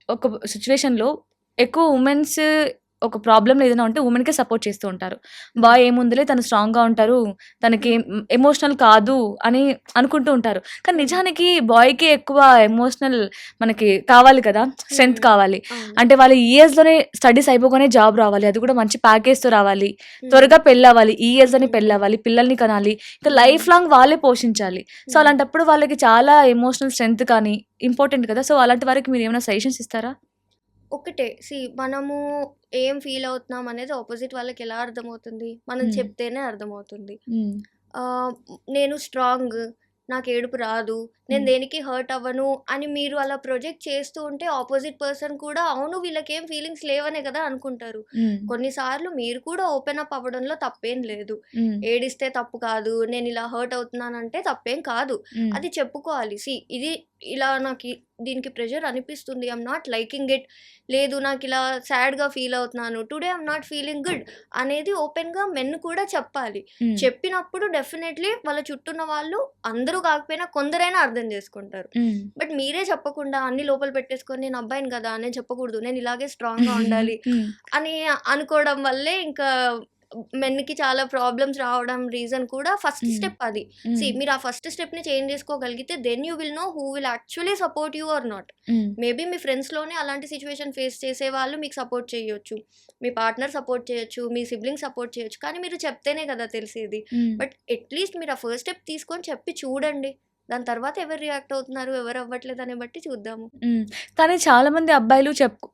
ఒక సిట్యుయేషన్‌లో ఎక్కువ వుమెన్స్ ఒక ప్రాబ్లమ్‌లో ఏదైనా ఉంటే వుమెన్‌కే సపోర్ట్ చేస్తూ ఉంటారు. బాయ్ ఏముందిలే తను స్ట్రాంగ్‌గా ఉంటారు. తనకి ఎమోషనల్ కాదు అని అనుకుంటూ ఉంటారు. కానీ నిజానికి బాయ్‌కి ఎక్కువ ఎమోషనల్ మనకి కావాలి కదా! స్ట్రెంత్ కావాలి. అంటే వాళ్ళ ఈ ఏజ్‌లోనే స్టడీస్ అయిపోగానే జాబ్ రావాలి. అది కూడా మంచి ప్యాకేజ్‌తో రావాలి. త్వరగా పెళ్ళవ్వాలి. ఈ ఏజ్‌లోనే పెళ్ళవ్వాలి. పిల్లల్ని కనాలి. ఇంకా లైఫ్ లాంగ్ వాళ్ళే పోషించాలి. సో అలాంటప్పుడు వాళ్ళకి చాలా ఎమోషనల్ స్ట్రెంత్ కానీ ఇంపార్టెంట్ కదా! సో అలాంటి వారికి మీరు ఏమైనా సజెషన్స్ ఇస్తారా? ఒకటే మనము ఏం ఫీల్ అవుతున్నాం అనేది ఆపోజిట్ వాళ్ళకి ఎలా అర్థమవుతుంది? మనం చెప్తేనే అర్థమవుతుంది. నేను స్ట్రాంగ్, నాకు ఏడుపు రాదు, నేను దేనికి హర్ట్ అవ్వను అని మీరు అలా ప్రొజెక్ట్ చేస్తూ ఉంటే ఆపోజిట్ పర్సన్ కూడా అవును వీళ్ళకేం ఫీలింగ్స్ లేవనే కదా అనుకుంటారు. కొన్నిసార్లు మీరు కూడా ఓపెన్ అప్ అవ్వడంలో తప్పేం లేదు. ఏడిస్తే తప్పు కాదు, నేను ఇలా హర్ట్ అవుతున్నానంటే తప్పేం కాదు. అది చెప్పుకోవాలి. ఇది ఇలా నాకు దీనికి ప్రెషర్ అనిపిస్తుంది, ఐఎమ్ నాట్ లైకింగ్ ఇట్, లేదు నాకు ఇలా సాడ్గా ఫీల్ అవుతున్నాను, today I'm not feeling good అనేది ఓపెన్గా మెన్ కూడా చెప్పాలి. చెప్పినప్పుడు డెఫినెట్లీ వాళ్ళ చుట్టూన్న వాళ్ళు అందరూ కాకపోయినా కొందరైనా అర్థం చేసుకుంటారు. బట్ మీరే చెప్పకుండా అన్ని లోపల పెట్టేసుకొని నేను అబ్బాయిని కదా, నేను చెప్పకూడదు, నేను ఇలాగే స్ట్రాంగ్గా ఉండాలి అని అనుకోవడం వల్లే ఇంకా మెన్కి చాలా ప్రాబ్లమ్స్ రావడం రీజన్ కూడా ఫస్ట్ స్టెప్ అది. మీరు ఆ ఫస్ట్ స్టెప్ని చేంజ్ చేసుకోగలిగితే then you will know who will actually support you or not. Maybe మీ ఫ్రెండ్స్లోనే అలాంటి సిచ్యువేషన్ ఫేస్ చేసే వాళ్ళు మీకు సపోర్ట్ చేయొచ్చు, మీ పార్ట్నర్ సపోర్ట్ చేయొచ్చు, మీ సిబ్లింగ్ సపోర్ట్ చేయొచ్చు, కానీ మీరు చెప్తేనే కదా తెలిసేది. బట్ అట్లీస్ట్ మీరు ఆ ఫస్ట్ స్టెప్ తీసుకొని చెప్పి చూడండి. దాని తర్వాత ఎవరు రియాక్ట్ అవుతున్నారు, ఎవరు అవ్వట్లేదు అనే బట్టి చూద్దాము. కానీ చాలా మంది అబ్బాయిలు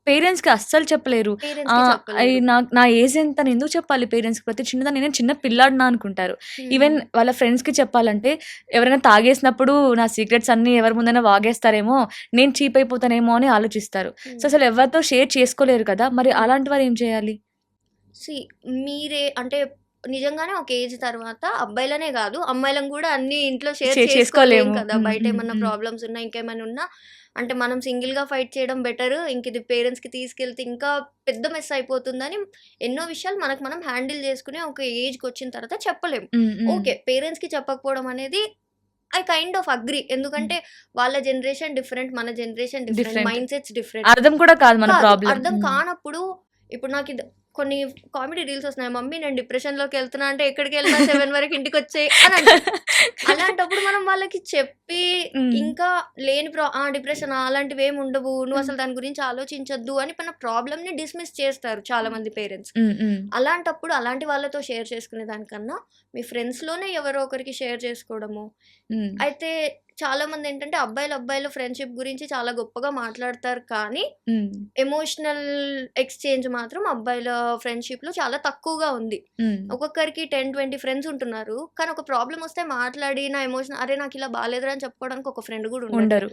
పేరెంట్స్‌కి అస్సలు చెప్పలేరు. నా ఏజ్ ఎంత, నేను ఎందుకు చెప్పాలి పేరెంట్స్‌కి, ప్రతి చిన్నదాన్ని నేను చిన్న పిల్లాడినా అనుకుంటారు. ఈవెన్ వాళ్ళ ఫ్రెండ్స్‌కి చెప్పాలంటే ఎవరైనా తాగేసినప్పుడు నా సీక్రెట్స్ అన్నీ ఎవరి ముందైనా వాగేస్తారేమో, నేను చీప్ అయిపోతానేమో అని ఆలోచిస్తారు. సో అసలు ఎవరితో షేర్ చేసుకోలేరు కదా, మరి అలాంటి వారు ఏం చేయాలి? మీరే అంటే నిజంగానే ఒక ఏజ్ తర్వాత అబ్బాయిలనే కాదు అమ్మాయిలను కూడా అన్ని ఇంట్లో షేర్ చేసుకోలేము చేసుకోలేము కదా. బయట ఏమన్నా ప్రాబ్లమ్స్ ఉన్నా ఇంకేమైనా ఉన్నా అంటే మనం సింగిల్గా ఫైట్ చేయడం బెటర్. ఇంక ఇది పేరెంట్స్కి తీసుకెళ్తే ఇంకా పెద్ద మెస్ అయిపోతుందని ఎన్నో విషయాలు మనకు మనం హ్యాండిల్ చేసుకుని ఒక ఏజ్కి వచ్చిన తర్వాత చెప్పలేము. ఓకే, పేరెంట్స్కి చెప్పకపోవడం అనేది ఐ కైండ్ ఆఫ్ అగ్రీ. ఎందుకంటే వాళ్ళ జనరేషన్ డిఫరెంట్, మన generation different, mind sets different. అర్థం కూడా కాదు మన ప్రాబ్లం. అర్థం కానప్పుడు ఇప్పుడు నాకు కొన్ని కామెడీ రీల్స్ వస్తున్నాయి, మమ్మీ నేను డిప్రెషన్లోకి వెళ్తున్నా అంటే ఎక్కడికి వెళ్ళినా 7 వరకు ఇంటికి వచ్చాయి అని అంటారు. అలాంటప్పుడు మనం వాళ్ళకి చెప్పి ఇంకా లేని డిప్రెషన్ అలాంటివి ఏమి ఉండవు, నువ్వు అసలు దాని గురించి ఆలోచించొద్దు అని మన ప్రాబ్లమ్ని డిస్మిస్ చేస్తారు చాలా మంది పేరెంట్స్. అలాంటప్పుడు అలాంటి వాళ్ళతో షేర్ చేసుకునే దానికన్నా మీ ఫ్రెండ్స్లోనే ఎవరో ఒకరికి షేర్ చేసుకోవడము. అయితే చాలా మంది ఏంటంటే అబ్బాయిలు ఫ్రెండ్షిప్ గురించి చాలా గొప్పగా మాట్లాడతారు, కానీ ఎమోషనల్ ఎక్స్చేంజ్ మాత్రం అబ్బాయిల ఫ్రెండ్షిప్ లో చాలా తక్కువగా ఉంది. ఒక్కొక్కరికి 10-20 ఫ్రెండ్స్ ఉంటున్నారు, కానీ ఒక ప్రాబ్లం వస్తే మాట్లాడి నా ఎమోషన్ అరే నాకు ఇలా బాగాలేదురా అని చెప్పుకోవడానికి ఒక ఫ్రెండ్ కూడా ఉండరు.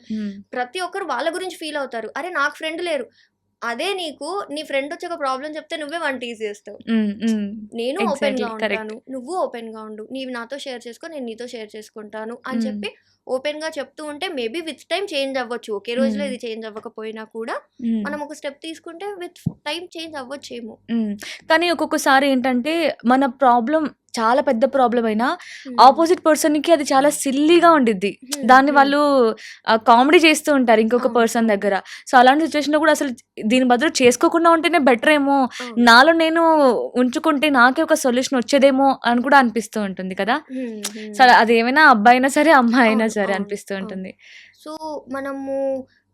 ప్రతి ఒక్కరు వాళ్ళ గురించి ఫీల్ అవుతారు, అరే నాకు ఫ్రెండ్ లేరు. అదే నీకు నీ ఫ్రెండ్ వచ్చి ఒక ప్రాబ్లం చెప్తే నువ్వే వన్ టీజ్ చేస్తావు. నేను ఓపెన్ గా ఉంటాను, నువ్వు ఓపెన్ గా ఉండు, నీవు నాతో షేర్ చేసుకో, నేను నీతో షేర్ చేసుకుంటాను అని చెప్పి ఓపెన్ గా చెప్తూ ఉంటే మేబీ విత్ టైం చేంజ్ అవ్వచ్చు. ఒకే రోజులో ఇది చేంజ్ అవ్వకపోయినా కూడా మనం ఒక స్టెప్ తీసుకుంటే విత్ టైం చేంజ్ అవ్వచ్చేమో. కానీ ఒక్కొక్కసారి ఏంటంటే మన ప్రాబ్లం చాలా పెద్ద ప్రాబ్లం అయినా ఆపోజిట్ పర్సన్కి అది చాలా సిల్లీగా ఉండిద్ది, దాన్ని వాళ్ళు కామెడీ చేస్తూ ఉంటారు ఇంకొక పర్సన్ దగ్గర. సో అలాంటి సిచ్యువేషన్లో కూడా అసలు దీని బదులు చేసుకోకుండా ఉంటేనే బెటర్ ఏమో, నాలో నేను ఉంచుకుంటే నాకే ఒక సొల్యూషన్ వచ్చేదేమో అని కూడా అనిపిస్తూ ఉంటుంది కదా. సో అది ఏమైనా అబ్బాయి అయినా సరే అమ్మాయి అయినా సరే అనిపిస్తూ ఉంటుంది. సో మనము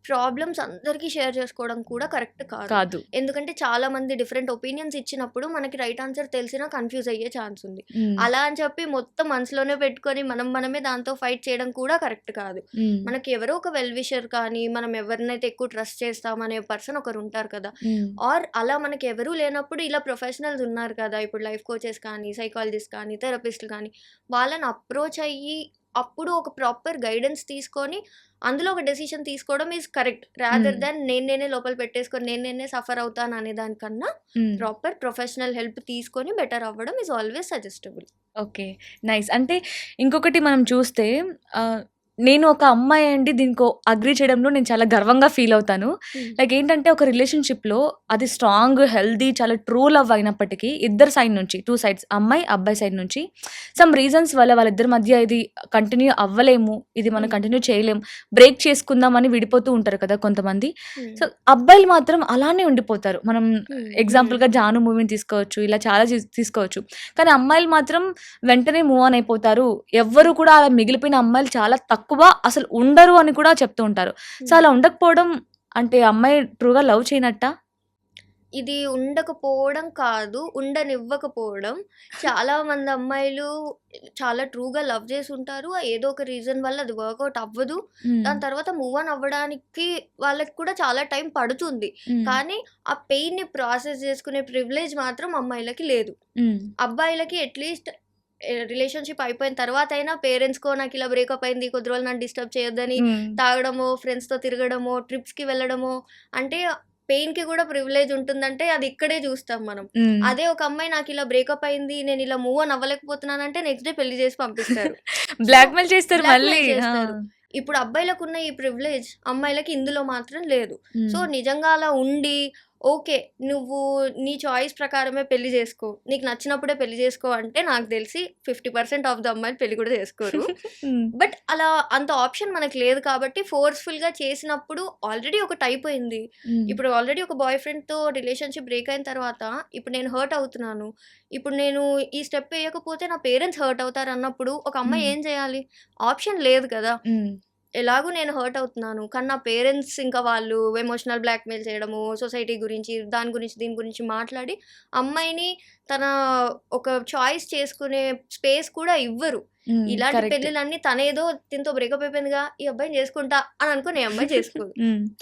ప్రాబ్లమ్స్ అందరికీ షేర్ చేసుకోవడం కూడా కరెక్ట్ కాదు. కాదు. ఎందుకంటే చాలా మంది డిఫరెంట్ ఒపీనియన్స్ ఇచ్చినప్పుడు మనకి రైట్ ఆన్సర్ తెలిసినా కన్‌ఫ్యూజ్ అయ్యే ఛాన్స్ ఉంది. అలా అని చెప్పి మొత్తం మనసులోనే పెట్టుకొని మనమే దాంతో ఫైట్ చేయడం కూడా కరెక్ట్ కాదు. మనకి ఎవరో ఒక వెల్ విషర్ కానీ, మనం ఎవరినైతే ఎక్కువ ట్రస్ట్ చేస్తామనే పర్సన్ ఒకరు ఉంటారు కదా! ఆర్ అలా మనకి ఎవరూ లేనప్పుడు ఇలా ప్రొఫెషనల్స్ ఉన్నారు కదా! ఇప్పుడు లైఫ్ కోచెస్ కానీ, సైకాలజిస్ట్ కానీ, థెరపిస్టులు కానీ వాళ్ళని అప్రోచ్ అయ్యి అప్పుడు ఒక ప్రాపర్ గైడెన్స్ తీసుకొని అందులో ఒక డెసిషన్ తీసుకోవడం ఈజ్ కరెక్ట్. రాదర్ దాన్ నేనే లోపల పెట్టేసుకొని నేనే సఫర్ అవుతాను అనే దానికన్నా ప్రాపర్ ప్రొఫెషనల్ హెల్ప్ తీసుకొని బెటర్ అవ్వడం is always suggestible. Okay. Nice. అంటే ఇంకొకటి మనం చూస్తే నేను ఒక అమ్మాయి అండి దీనికో అగ్రీ చేయడంలో నేను చాలా గర్వంగా ఫీల్ అవుతాను. లైక్ ఏంటంటే ఒక రిలేషన్‌షిప్‌లో అది స్ట్రాంగ్, హెల్తీ, చాలా ట్రూ లవ్ అయినప్పటికీ ఇద్దరి సైడ్ నుంచి 2 సైడ్స్ అమ్మాయి, అబ్బాయి సైడ్ నుంచి సమ్ రీజన్స్ వల్ల వాళ్ళిద్దరి మధ్య ఇది కంటిన్యూ అవ్వలేము, ఇది మనం కంటిన్యూ చేయలేము, బ్రేక్ చేసుకుందామని విడిపోతూ ఉంటారు కదా కొంతమంది. సో అబ్బాయిలు మాత్రం అలానే ఉండిపోతారు. మనం ఎగ్జాంపుల్‌గా 'జాను' మూవీని తీసుకోవచ్చు, ఇలా చాలా తీసుకోవచ్చు. కానీ అమ్మాయిలు మాత్రం వెంటనే మూవ్ ఆన్ అయిపోతారు. ఎవ్వరు కూడా అలా మిగిలిపోయిన అమ్మాయిలు చాలా తక్కువ, అసలు ఉండరు అని కూడా చెప్తూ ఉంటారు. సో అలా ఉండకపోవడం అంటే అమ్మాయి ట్రూగా లవ్ చేయనట్టా? ఇది ఉండకపోవడం కాదు, ఉండనివ్వకపోవడం. చాలా మంది అమ్మాయిలు చాలా ట్రూగా లవ్ చేసి ఉంటారు. ఏదో ఒక రీజన్ వల్ల అది వర్కౌట్ అవ్వదు. దాని తర్వాత మూవ్ ఆన్ అవ్వడానికి వాళ్ళకి కూడా చాలా టైం పడుతుంది. కానీ ఆ పెయిన్ని ప్రాసెస్ చేసుకునే ప్రివిలేజ్ మాత్రం అమ్మాయిలకి లేదు. అబ్బాయిలకి అట్లీస్ట్ రిలేషన్షిప్ అయిపోయిన తర్వాత అయినా పేరెంట్స్‌కో నాకు ఇలా బ్రేకప్ అయింది, కొద్ది రోజులు నన్ను డిస్టర్బ్ చేయొద్దని తాగడమో, ఫ్రెండ్స్‌తో తిరగడమో, ట్రిప్స్‌కి వెళ్ళడమో, అంటే పెయిన్‌కి కూడా ప్రివిలేజ్ ఉంటుందంటే అది ఇక్కడే చూస్తాం మనం. అదే ఒక అమ్మాయి నాకు ఇలా బ్రేకప్ అయింది, నేను ఇలా మూవ్ ఆన్ అవ్వలేకపోతున్నానంటే నెక్స్ట్ డే పెళ్లి చేసి పంపిస్తారు. బ్లాక్‌మెయిల్ చేస్తారు మళ్ళీ. ఇప్పుడు అబ్బాయిలకు ఉన్న ఈ ప్రివిలేజ్ అమ్మాయిలకి ఇందులో మాత్రం లేదు. సో నిజంగా అలా ఉండి ఓకే, నువ్వు నీ చాయిస్ ప్రకారమే పెళ్లి చేసుకో, నీకు నచ్చినప్పుడే పెళ్లి చేసుకో అంటే నాకు తెలిసి 50% ఆఫ్ ద అమ్మాయిలు పెళ్లి కూడా చేసుకోరు. బట్ అలా అంత ఆప్షన్ మనకు లేదు కాబట్టి ఫోర్స్ఫుల్గా చేసినప్పుడు ఆల్రెడీ ఒకటి అయిపోయింది. ఇప్పుడు ఆల్రెడీ ఒక బాయ్ ఫ్రెండ్తో రిలేషన్షిప్ బ్రేక్ అయిన తర్వాత ఇప్పుడు నేను హర్ట్ అవుతున్నాను, ఇప్పుడు నేను ఈ స్టెప్ వేయకపోతే నా పేరెంట్స్ హర్ట్ అవుతారు అన్నప్పుడు ఒక అమ్మాయి ఏం చేయాలి? ఆప్షన్ లేదు కదా. ఎలాగూ నేను హర్ట్ అవుతున్నాను, కానీ నా పేరెంట్స్ ఇంకా వాళ్ళు ఎమోషనల్ బ్లాక్మెయిల్ చేయడము, సొసైటీ గురించి దాని గురించి దీని గురించి మాట్లాడి అమ్మాయిని తన ఒక చాయిస్ చేసుకునే స్పేస్ కూడా ఇవ్వరు. ఇలాంటి పెళ్ళిళ్ళన్నీ తనేదో దీంతో బ్రేకప్ అయిపోయిందిగా ఈ అబ్బాయిని చేసుకుంటా అని అనుకుని ఈ అమ్మాయి చేసుకోదు.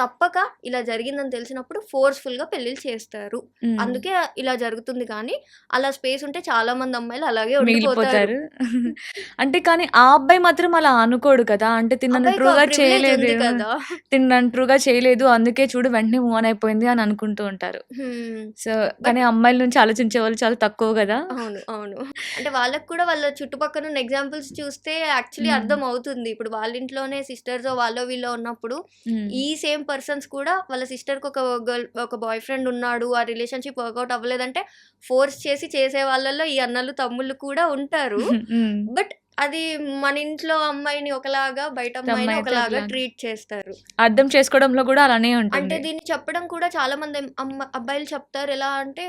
తప్పక ఇలా జరిగిందని తెలిసినప్పుడు ఫోర్స్ఫుల్ గా పెళ్లిళ్ళు చేస్తారు. అందుకే ఇలా జరుగుతుంది. కానీ అలా స్పేస్ ఉంటే చాలా మంది అమ్మాయిలు అలాగే ఉండిపోతారు. అంటే కానీ ఆ అబ్బాయి మాత్రం అలా అనుకోడు కదా. అంటే తిన్నను ట్రూగా చేయలేదు కదా, తిన్నను ట్రూగా చేయలేదు, అందుకే చూడు వెంటనే మూవ్ ఆన్ అయిపోయింది అని అనుకుంటూ ఉంటారు. సో కానీ అమ్మాయిల నుంచి ఆలోచించే వాళ్ళు చాలా తక్కువ కదా. అవును అవును. అంటే వాళ్ళకి కూడా వాళ్ళ చుట్టుపక్కల ఉన్న ఎగ్జాంపుల్స్ చూస్తే యాక్చువల్లీ అర్థం అవుతుంది. ఇప్పుడు వాళ్ళ ఇంట్లోనే సిస్టర్స్ వాళ్ళో వీళ్ళో ఉన్నప్పుడు ఈ సేమ్ పర్సన్స్ కూడా వాళ్ళ సిస్టర్ కి ఒక బాయ్ ఫ్రెండ్ ఉన్నాడు, ఆ రిలేషన్షిప్ వర్కౌట్ అవ్వలేదంటే ఫోర్స్ చేసి చేసే వాళ్ళల్లో ఈ అన్నలు తమ్ముళ్ళు కూడా ఉంటారు. బట్ అది మన ఇంట్లో అమ్మాయిని ఒకలాగా, బయట అమ్మాయిని ఒకలాగా ట్రీట్ చేస్తారు. అర్థం చేసుకోవడంలో కూడా అలానే ఉంటుంది. అంటే దీన్ని చెప్పడం కూడా చాలా మంది అబ్బాయిలు చెప్తారు. ఎలా అంటే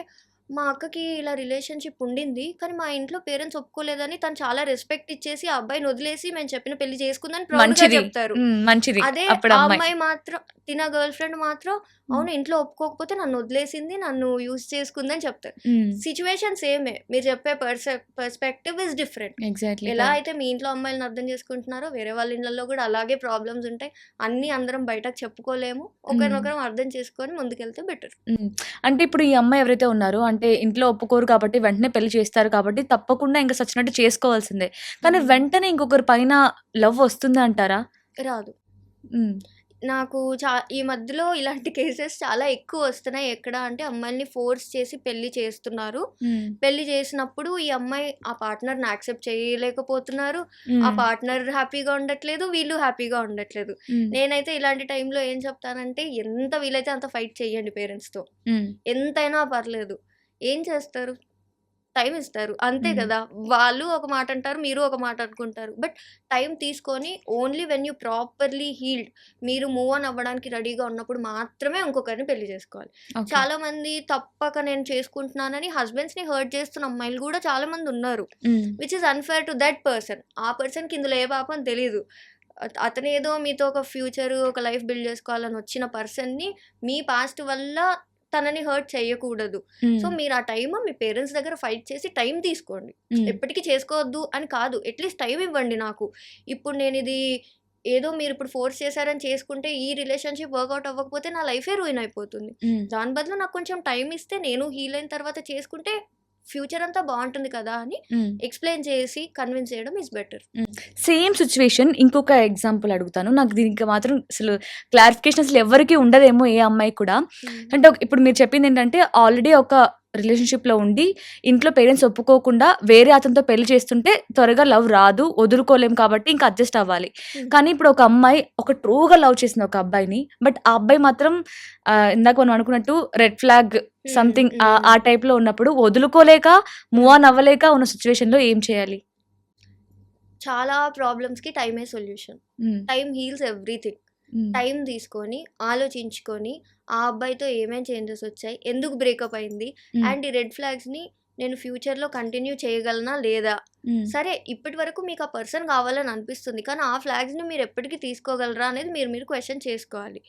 మా అక్కకి ఇలా రిలేషన్షిప్ ఉండింది, కానీ మా ఇంట్లో పేరెంట్స్ ఒప్పుకోలేదని తను చాలా రెస్పెక్ట్ ఇచ్చేసి ఆ అబ్బాయిని వదిలేసి మేము చెప్పిన పెళ్లి చేసుకుందని ప్రౌడ్గా చెప్తారు. అదే ఆ అమ్మాయి మాత్రం తిన గర్ల్ ఫ్రెండ్ మాత్రం అవును ఇంట్లో ఒప్పుకోకపోతే నన్ను వదిలేసింది, నన్ను యూజ్ చేసుకుందని చెప్తారు. సిచ్యువేషన్ సేమే, మీరు చెప్పే పర్స్పెక్టివ్ ఇస్ డిఫరెంట్. ఎలా అయితే మీ ఇంట్లో అమ్మాయిలను అర్థం చేసుకుంటున్నారో వేరే వాళ్ళ ఇళ్లలో కూడా అలాగే ప్రాబ్లమ్స్ ఉంటాయి. అన్ని అందరం బయటకు చెప్పుకోలేము, ఒకరినొకరం అర్థం చేసుకొని ముందుకెళ్తే బెటర్. అంటే ఇప్పుడు ఈ అమ్మాయి ఎవరైతే ఉన్నారో అంటే ఇంట్లో ఒప్పుకోరు కాబట్టి వెంటనే పెళ్లి చేస్తారు కాబట్టి తప్పకుండా ఇంకా సచ్చినట్టు చేసుకోవాల్సిందే. కానీ వెంటనే ఇంకొకరి పైన లవ్ వస్తుంది అంటారా? రాదు. నాకు ఈ మధ్యలో ఇలాంటి కేసెస్ చాలా ఎక్కువ వస్తున్నాయి. ఎక్కడ అంటే అమ్మాయిల్ని ఫోర్స్ చేసి పెళ్లి చేస్తున్నారు. పెళ్లి చేసినప్పుడు ఈ అమ్మాయి ఆ పార్ట్నర్ని యాక్సెప్ట్ చేయలేకపోతున్నారు, ఆ పార్ట్నర్ హ్యాపీగా ఉండట్లేదు, వీళ్ళు హ్యాపీగా ఉండట్లేదు. నేనైతే ఇలాంటి టైంలో ఏం చెప్తానంటే ఎంత వీలైతే అంత ఫైట్ చేయండి పేరెంట్స్తో, ఎంతైనా పర్లేదు. ఏం చేస్తారు? టైం ఇస్తారు అంతే కదా. వాళ్ళు ఒక మాట అంటారు, మీరు ఒక మాట అనుకుంటారు. బట్ టైం తీసుకొని only when you properly healed, మీరు మూవ్ ఆన్ అవ్వడానికి రెడీగా ఉన్నప్పుడు మాత్రమే ఇంకొకరిని పెళ్లి చేసుకోవాలి. చాలా మంది తప్పక నేను చేసుకుంటున్నానని హస్బెండ్స్ ని హర్ట్ చేస్తున్న అమ్మాయిలు కూడా చాలా మంది ఉన్నారు. Which is unfair to that person. ఆ పర్సన్కి ఇందులో ఏ పాపం తెలీదు. అతనేదో మీతో ఒక ఫ్యూచర్, ఒక లైఫ్ బిల్డ్ చేసుకోవాలని వచ్చిన పర్సన్‌ని మీ పాస్ట్ వల్ల తనని హర్ట్ చేయకూడదు. సో, మీరు ఆ టైమ్ మీ పేరెంట్స్ దగ్గర ఫైట్ చేసి టైం తీసుకోండి. ఎప్పటికి చేసుకోవద్దు అని కాదు. అట్‌లీస్ట్ టైం ఇవ్వండి నాకు. ఇప్పుడు నేనిది ఏదో మీరిప్పుడు ఫోర్స్ చేశారని చేసుకుంటే ఈ రిలేషన్‌షిప్ వర్కౌట్ అవ్వకపోతే నా లైఫే రూయిన్ అయిపోతుంది. దాని బదులు నాకు కొంచెం టైం ఇస్తే నేను హీల్ అయిన తర్వాత చేసుకుంటే ఫ్యూచర్ అంతా బాగుంటుంది కదా అని ఎక్స్‌ప్లెయిన్ చేసి కన్విన్స్ చేయడం ఈజ్ బెటర్. సేమ్ సిచ్యువేషన్ ఇంకొక ఎగ్జాంపుల్ అడుగుతాను. నాకు దీనికి మాత్రం అసలు క్లారిఫికేషన్ అసలు ఎవరికీ ఉండదేమో ఏ అమ్మాయికి కూడా. అంటే ఇప్పుడు మీరు చెప్పిందేంటంటే ఆల్రెడీ ఒక రిలేషన్‌షిప్‌లో ఉండి ఇంట్లో పేరెంట్స్ ఒప్పుకోకుండా వేరే అతనితో పెళ్లి చేస్తుంటే త్వరగా లవ్ రాదు, వదులుకోలేం కాబట్టి ఇంకా అడ్జస్ట్ అవ్వాలి. కానీ ఇప్పుడు ఒక అమ్మాయి ఒక ట్రూగా లవ్ చేసింది ఒక అబ్బాయిని. బట్ ఆ అబ్బాయి మాత్రం ఇందాక మనం అనుకున్నట్టు రెడ్ ఫ్లాగ్ సంథింగ్ ఆ టైప్‌లో ఉన్నప్పుడు వదులుకోలేక, మూవ్ ఆన్ అవ్వలేక ఉన్న సిచ్యువేషన్‌లో ఏం చేయాలి? చాలా ప్రాబ్లమ్స్‌కి టైమే solution. Time heels everything. Time తీసుకొని, ఆలోచించుకొని, ఆ అబ్బాయితో ఏమేం చేంజెస్ వచ్చాయి, ఎందుకు బ్రేకప్ అయింది, అండ్ ఈ రెడ్ ఫ్లాగ్స్‌ని నేను ఫ్యూచర్‌లో కంటిన్యూ చేయగలనా లేదా? సరే, ఇప్పటి వరకు మీకు ఆ పర్సన్ కావాలని అనిపిస్తుంది. కానీ ఆ ఫ్లాగ్స్‌ని మీరు ఎప్పటికి తీసుకోగలరా అనేది మీరు క్వెషన్ చేసుకోవాలి.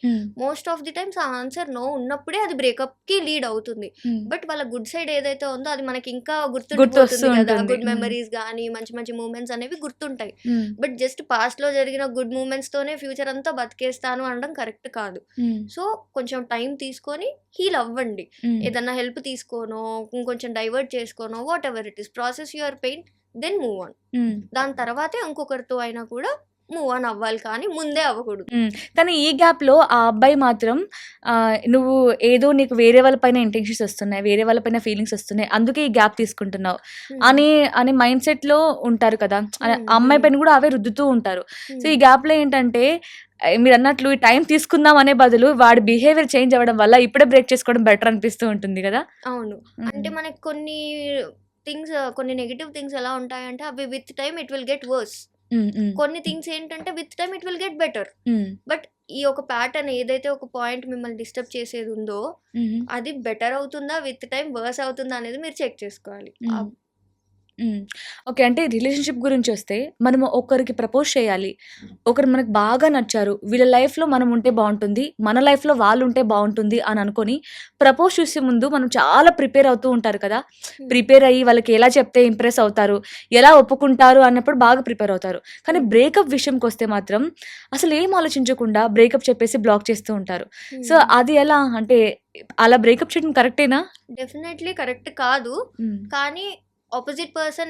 మోస్ట్ ఆఫ్ ది టైమ్స్ ఆ ఆన్సర్ నో ఉన్నప్పుడే అది బ్రేకప్‌కి లీడ్ అవుతుంది. బట్ వాళ్ళ గుడ్ సైడ్ ఏదైతే ఉందో అది మనకి ఇంకా గుర్తుండిపోతుంది కదా. గుడ్ మెమరీస్ గానీ, మంచి మంచి మూమెంట్స్ అనేవి గుర్తుంటాయి. బట్ జస్ట్ పాస్ట్‌లో జరిగిన గుడ్ మూమెంట్స్‌తోనే ఫ్యూచర్ అంతా బతికేస్తాను అనడం కరెక్ట్ కాదు. సో, కొంచెం టైం తీసుకొని హీల్ అవ్వండి. ఏదన్నా హెల్ప్ తీసుకోనో, ఇంకొంచెం డైవర్ట్ చేసుకోనో, whatever it is, process your pain, then move on. దాని తర్వాతే ఇంకొకరితో అయినా కూడా మూవ్ ఆన్ అవ్వాలి, కానీ ముందే అవ్వకూడదు. కానీ ఈ గ్యాప్‌లో ఆ అబ్బాయి మాత్రం నువ్వు ఏదో నీకు వేరే వాళ్ళ పైన ఇంటెన్షన్స్ వస్తున్నాయి, వేరే వాళ్ళ పైన ఫీలింగ్స్ వస్తున్నాయి, అందుకే ఈ గ్యాప్ తీసుకుంటున్నావు అని మైండ్ సెట్‌లో ఉంటారు కదా. అమ్మాయి పైన కూడా అవే రుద్దుతూ ఉంటారు. సో, ఈ గ్యాప్‌లో ఏంటంటే మీరు అన్నట్లు ఈ టైం తీసుకుందాం అనే బదులు వాడి బిహేవియర్ చేంజ్ అవ్వడం వల్ల ఇప్పుడే బ్రేక్ చేసుకోవడం బెటర్ అనిపిస్తూ ఉంటుంది కదా. అవును. అంటే మనకి కొన్ని థింగ్స్, కొన్ని నెగెటివ్ థింగ్స్ ఎలా ఉంటాయంటే అవి with time it will get worse. కొన్ని థింగ్స్ ఏంటంటే with time it will get better. But ఈ ఒక ప్యాటర్న్ ఏదైతే ఒక పాయింట్ మిమ్మల్ని డిస్టర్బ్ చేసేది ఉందో అది బెటర్ అవుతుందా, విత్ టైం వర్స్ అవుతుందా అనేది మీరు చెక్ చేసుకోవాలి. ఓకే. అంటే రిలేషన్‌షిప్ గురించి వస్తే మనము ఒకరికి ప్రపోజ్ చేయాలి. ఒకరు మనకు బాగా నచ్చారు. వీళ్ళ లైఫ్‌లో మనం ఉంటే బావుంటుంది, మన లైఫ్‌లో వాళ్ళు ఉంటే బావుంటుంది అని అనుకోని ప్రపోజ్ చేసే ముందు మనం చాలా ప్రిపేర్ అవుతూ ఉంటారు కదా. ప్రిపేర్ అయ్యి వాళ్ళకి ఎలా చెప్తే ఇంప్రెస్ అవుతారు, ఎలా ఒప్పుకుంటారు అన్నప్పుడు బాగా ప్రిపేర్ అవుతారు. కానీ బ్రేకప్ విషయంకొస్తే మాత్రం అసలు ఏం ఆలోచించకుండా బ్రేకప్ చెప్పేసి బ్లాక్ చేస్తూ ఉంటారు. సో, అది ఎలా? అంటే అలా బ్రేకప్ చేయడం కరెక్టేనా? డెఫినెట్లీ కరెక్ట్ కాదు. కానీ ఆపోజిట్ పర్సన్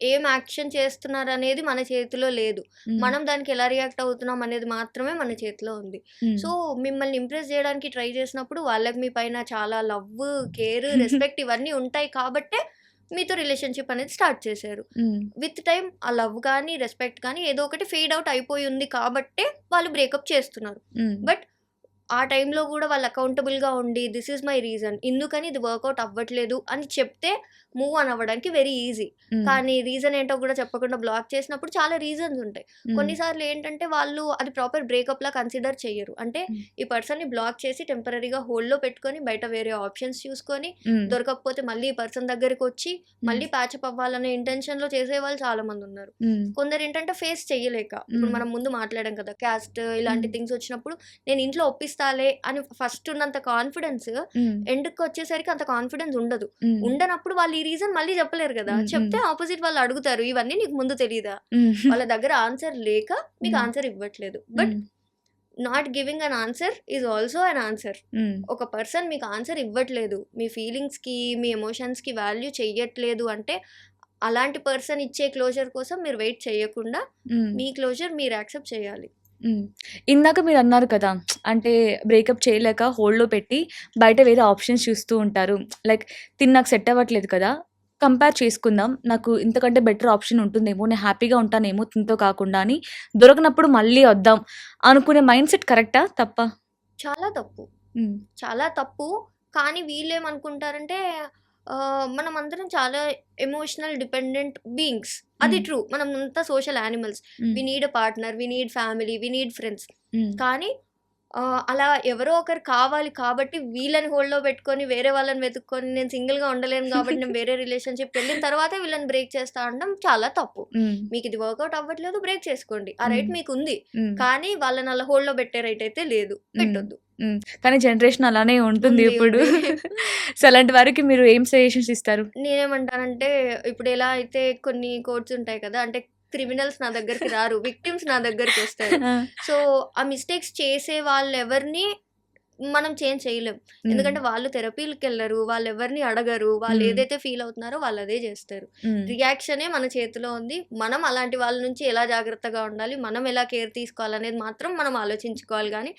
ఏం యాక్షన్ చేస్తున్నారు అనేది మన చేతిలో లేదు. మనం దానికి ఎలా రియాక్ట్ అవుతున్నాం అనేది మాత్రమే మన చేతిలో ఉంది. సో, మిమ్మల్ని ఇంప్రెస్ చేయడానికి ట్రై చేసినప్పుడు వాళ్ళకి మీ పైన చాలా లవ్, కేర్, రెస్పెక్ట్ ఇవన్నీ ఉంటాయి కాబట్టే మీతో రిలేషన్షిప్ అనేది స్టార్ట్ చేశారు. విత్ టైం ఆ లవ్ కానీ, రెస్పెక్ట్ కానీ ఏదో ఒకటి ఫేడ్ అవుట్ అయిపోయి ఉంది కాబట్టే వాళ్ళు బ్రేకప్ చేస్తున్నారు. బట్ ఆ టైంలో కూడా వాళ్ళు అకౌంటబుల్గా ఉండి దిస్ ఈజ్ మై రీజన్, ఇందుకని ఇది వర్కౌట్ అవ్వట్లేదు అని చెప్తే మూవ్ ఆన్ అవ్వడానికి వెరీ ఈజీ. కానీ రీజన్ ఏంటో కూడా చెప్పకుండా బ్లాక్ చేసినప్పుడు చాలా రీజన్స్ ఉంటాయి. కొన్నిసార్లు ఏంటంటే వాళ్ళు అది ప్రాపర్ బ్రేకప్ లా కన్సిడర్ చెయ్యరు. అంటే ఈ పర్సన్ని బ్లాక్ చేసి టెంపరీగా హోల్డ్లో పెట్టుకొని బయట వేరే ఆప్షన్స్ చూసుకొని దొరకకపోతే మళ్ళీ ఈ పర్సన్ దగ్గరికి వచ్చి మళ్ళీ ప్యాచప్ అవ్వాలనే ఇంటెన్షన్లో చేసే వాళ్ళు చాలా మంది ఉన్నారు. కొందరు ఏంటంటే ఫేస్ చెయ్యలేక, ఇప్పుడు మనం ముందు మాట్లాడాం కదా క్యాస్ట్ ఇలాంటి థింగ్స్ వచ్చినప్పుడు నేను ఇంట్లో ఒప్పిస్తాలే అని ఫస్ట్ ఉన్నంత కాన్ఫిడెన్స్ ఎండ్కి వచ్చేసరికి అంత కాన్ఫిడెన్స్ ఉండదు. ఉండనప్పుడు వాళ్ళు ఈ రీజన్ మళ్ళీ చెప్పలేరు కదా. చెప్తే ఆపోజిట్ వాళ్ళు అడుగుతారు ఇవన్నీ నీకు ముందు తెలీదా. వాళ్ళ దగ్గర ఆన్సర్ లేక మీకు ఆన్సర్ ఇవ్వట్లేదు. But not giving an answer is also an answer. ఒక పర్సన్ మీకు ఆన్సర్ ఇవ్వట్లేదు, మీ ఫీలింగ్స్కి, మీ ఎమోషన్స్కి వాల్యూ చెయ్యట్లేదు అంటే అలాంటి పర్సన్ ఇచ్చే క్లోజర్ కోసం మీరు వెయిట్ చేయకుండా మీ క్లోజర్ మీరు యాక్సెప్ట్ చేయాలి. ఇందాక మీరు అన్నారు కదా, అంటే బ్రేకప్ చేయలేక హోల్డ్‌లో పెట్టి బయట వేరే ఆప్షన్స్ చూస్తూ ఉంటారు. లైక్ నాకు సెట్ అవ్వట్లేదు కదా, కంపేర్ చేసుకుందాం, నాకు ఇంతకంటే బెటర్ ఆప్షన్ ఉంటుందేమో, నేను హ్యాపీగా ఉంటానేమో తినతో కాకుండా అని దొరకనప్పుడు మళ్ళీ వద్దాం అనుకునే మైండ్ సెట్ కరెక్టా, తప్పా? చాలా తప్పు, చాలా తప్పు. కానీ వీళ్ళేమనుకుంటారంటే మనం అందరం చాలా ఎమోషనల్ డిపెండెంట్ బీయింగ్స్. అది ట్రూ, మనం అంతా social animals. We need a partner, we need family, we need friends. కానీ అలా ఎవరో ఒకరు కావాలి కాబట్టి వీళ్ళని హోల్డ్‌లో పెట్టుకొని, వేరే వాళ్ళని వెతుక్కొని, నేను సింగిల్‌గా ఉండలేను కాబట్టి నేను వేరే రిలేషన్‌షిప్‌కి వెళ్ళిన తర్వాతే వీళ్ళని బ్రేక్ చేస్తా అనడం చాలా తప్పు. మీకు ఇది వర్కౌట్ అవ్వట్లేదు, బ్రేక్ చేసుకోండి. ఆ రైట్ మీకుంది. కానీ వాళ్ళని అలా హోల్డ్‌లో పెట్టే రైట్ అయితే లేదు. పెట్టొద్దు. కానీ జనరేషన్ అలానే ఉంటుంది ఉంది, ఇప్పుడు. ఉంది. సో అలాంటి వారికి మీరు ఏం సజెషన్స్ ఇస్తారు? నేనేమంటానంటే, ఇప్పుడు ఎలా అయితే కొన్ని కోడ్స్ ఉంటాయి కదా! అంటే క్రిమినల్స్ నా దగ్గరికి రారు. విక్టిమ్స్ నా దగ్గరికొస్తారు. సో, ఆ మిస్టేక్స్ చేసే వాళ్ళెవరిని మనం చేంజ్ చేయలేం. ఎందుకంటే వాళ్ళు థెరపీలకెళ్ళరు. వాళ్ళెవరిని అడగరు. వాళ్ళు ఏదైతే ఫీల్ అవుతున్నారో వాళ్ళదే చేస్తారు. రియాక్షనే మన చేతిలో ఉంది. మనం అలాంటి వాళ్ళ నుంచి ఎలా జాగ్రత్తగా ఉండాలి, మనం ఎలా కేర్ తీసుకోవాలనేది మాత్రం మనం ఆలోచించుకోవాలి గానీ,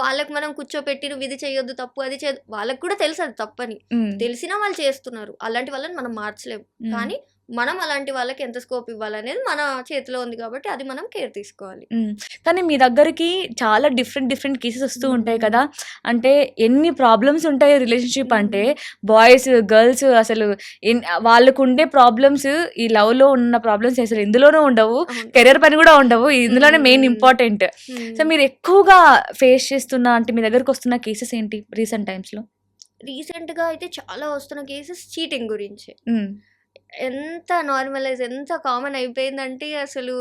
వాళ్ళకి మనం కూర్చోపెట్టి నువ్వు ఇది చేయొద్దు, తప్పు అది చేయొద్దు, వాళ్ళకి కూడా తెలుసు అది తప్పని. తెలిసినా వాళ్ళు చేస్తున్నారు. అలాంటి వాళ్ళని మనం మార్చలేం. కానీ మనం అలాంటి వాళ్ళకి ఎంత స్కోప్ ఇవ్వాలనేది మన చేతిలో ఉంది కాబట్టి అది మనం కేర్ తీసుకోవాలి. కానీ మీ దగ్గరికి చాలా డిఫరెంట్ కేసెస్ వస్తూ ఉంటాయి కదా! అంటే ఎన్ని ప్రాబ్లమ్స్ ఉంటాయి రిలేషన్‌షిప్ అంటే, బాయ్స్, గర్ల్స్ అసలు వాళ్ళకుండే ప్రాబ్లమ్స్ ఈ లవ్‌లో ఉన్న ప్రాబ్లమ్స్ అసలు ఎందులోనూ ఉండవు. కెరియర్ పని కూడా ఉండవు. ఇందులోనే మెయిన్ ఇంపార్టెంట్. సో మీరు ఎక్కువగా ఫేస్ చేస్తున్న అంటే మీ దగ్గరికి వస్తున్న కేసెస్ ఏంటి రీసెంట్ టైమ్స్‌లో? రీసెంట్‌గా అయితే చాలా వస్తున్న కేసెస్ చీటింగ్ గురించే. ఎంత నార్మలైజ్, ఎంత కామన్ అయిపోయిందంటే అసలు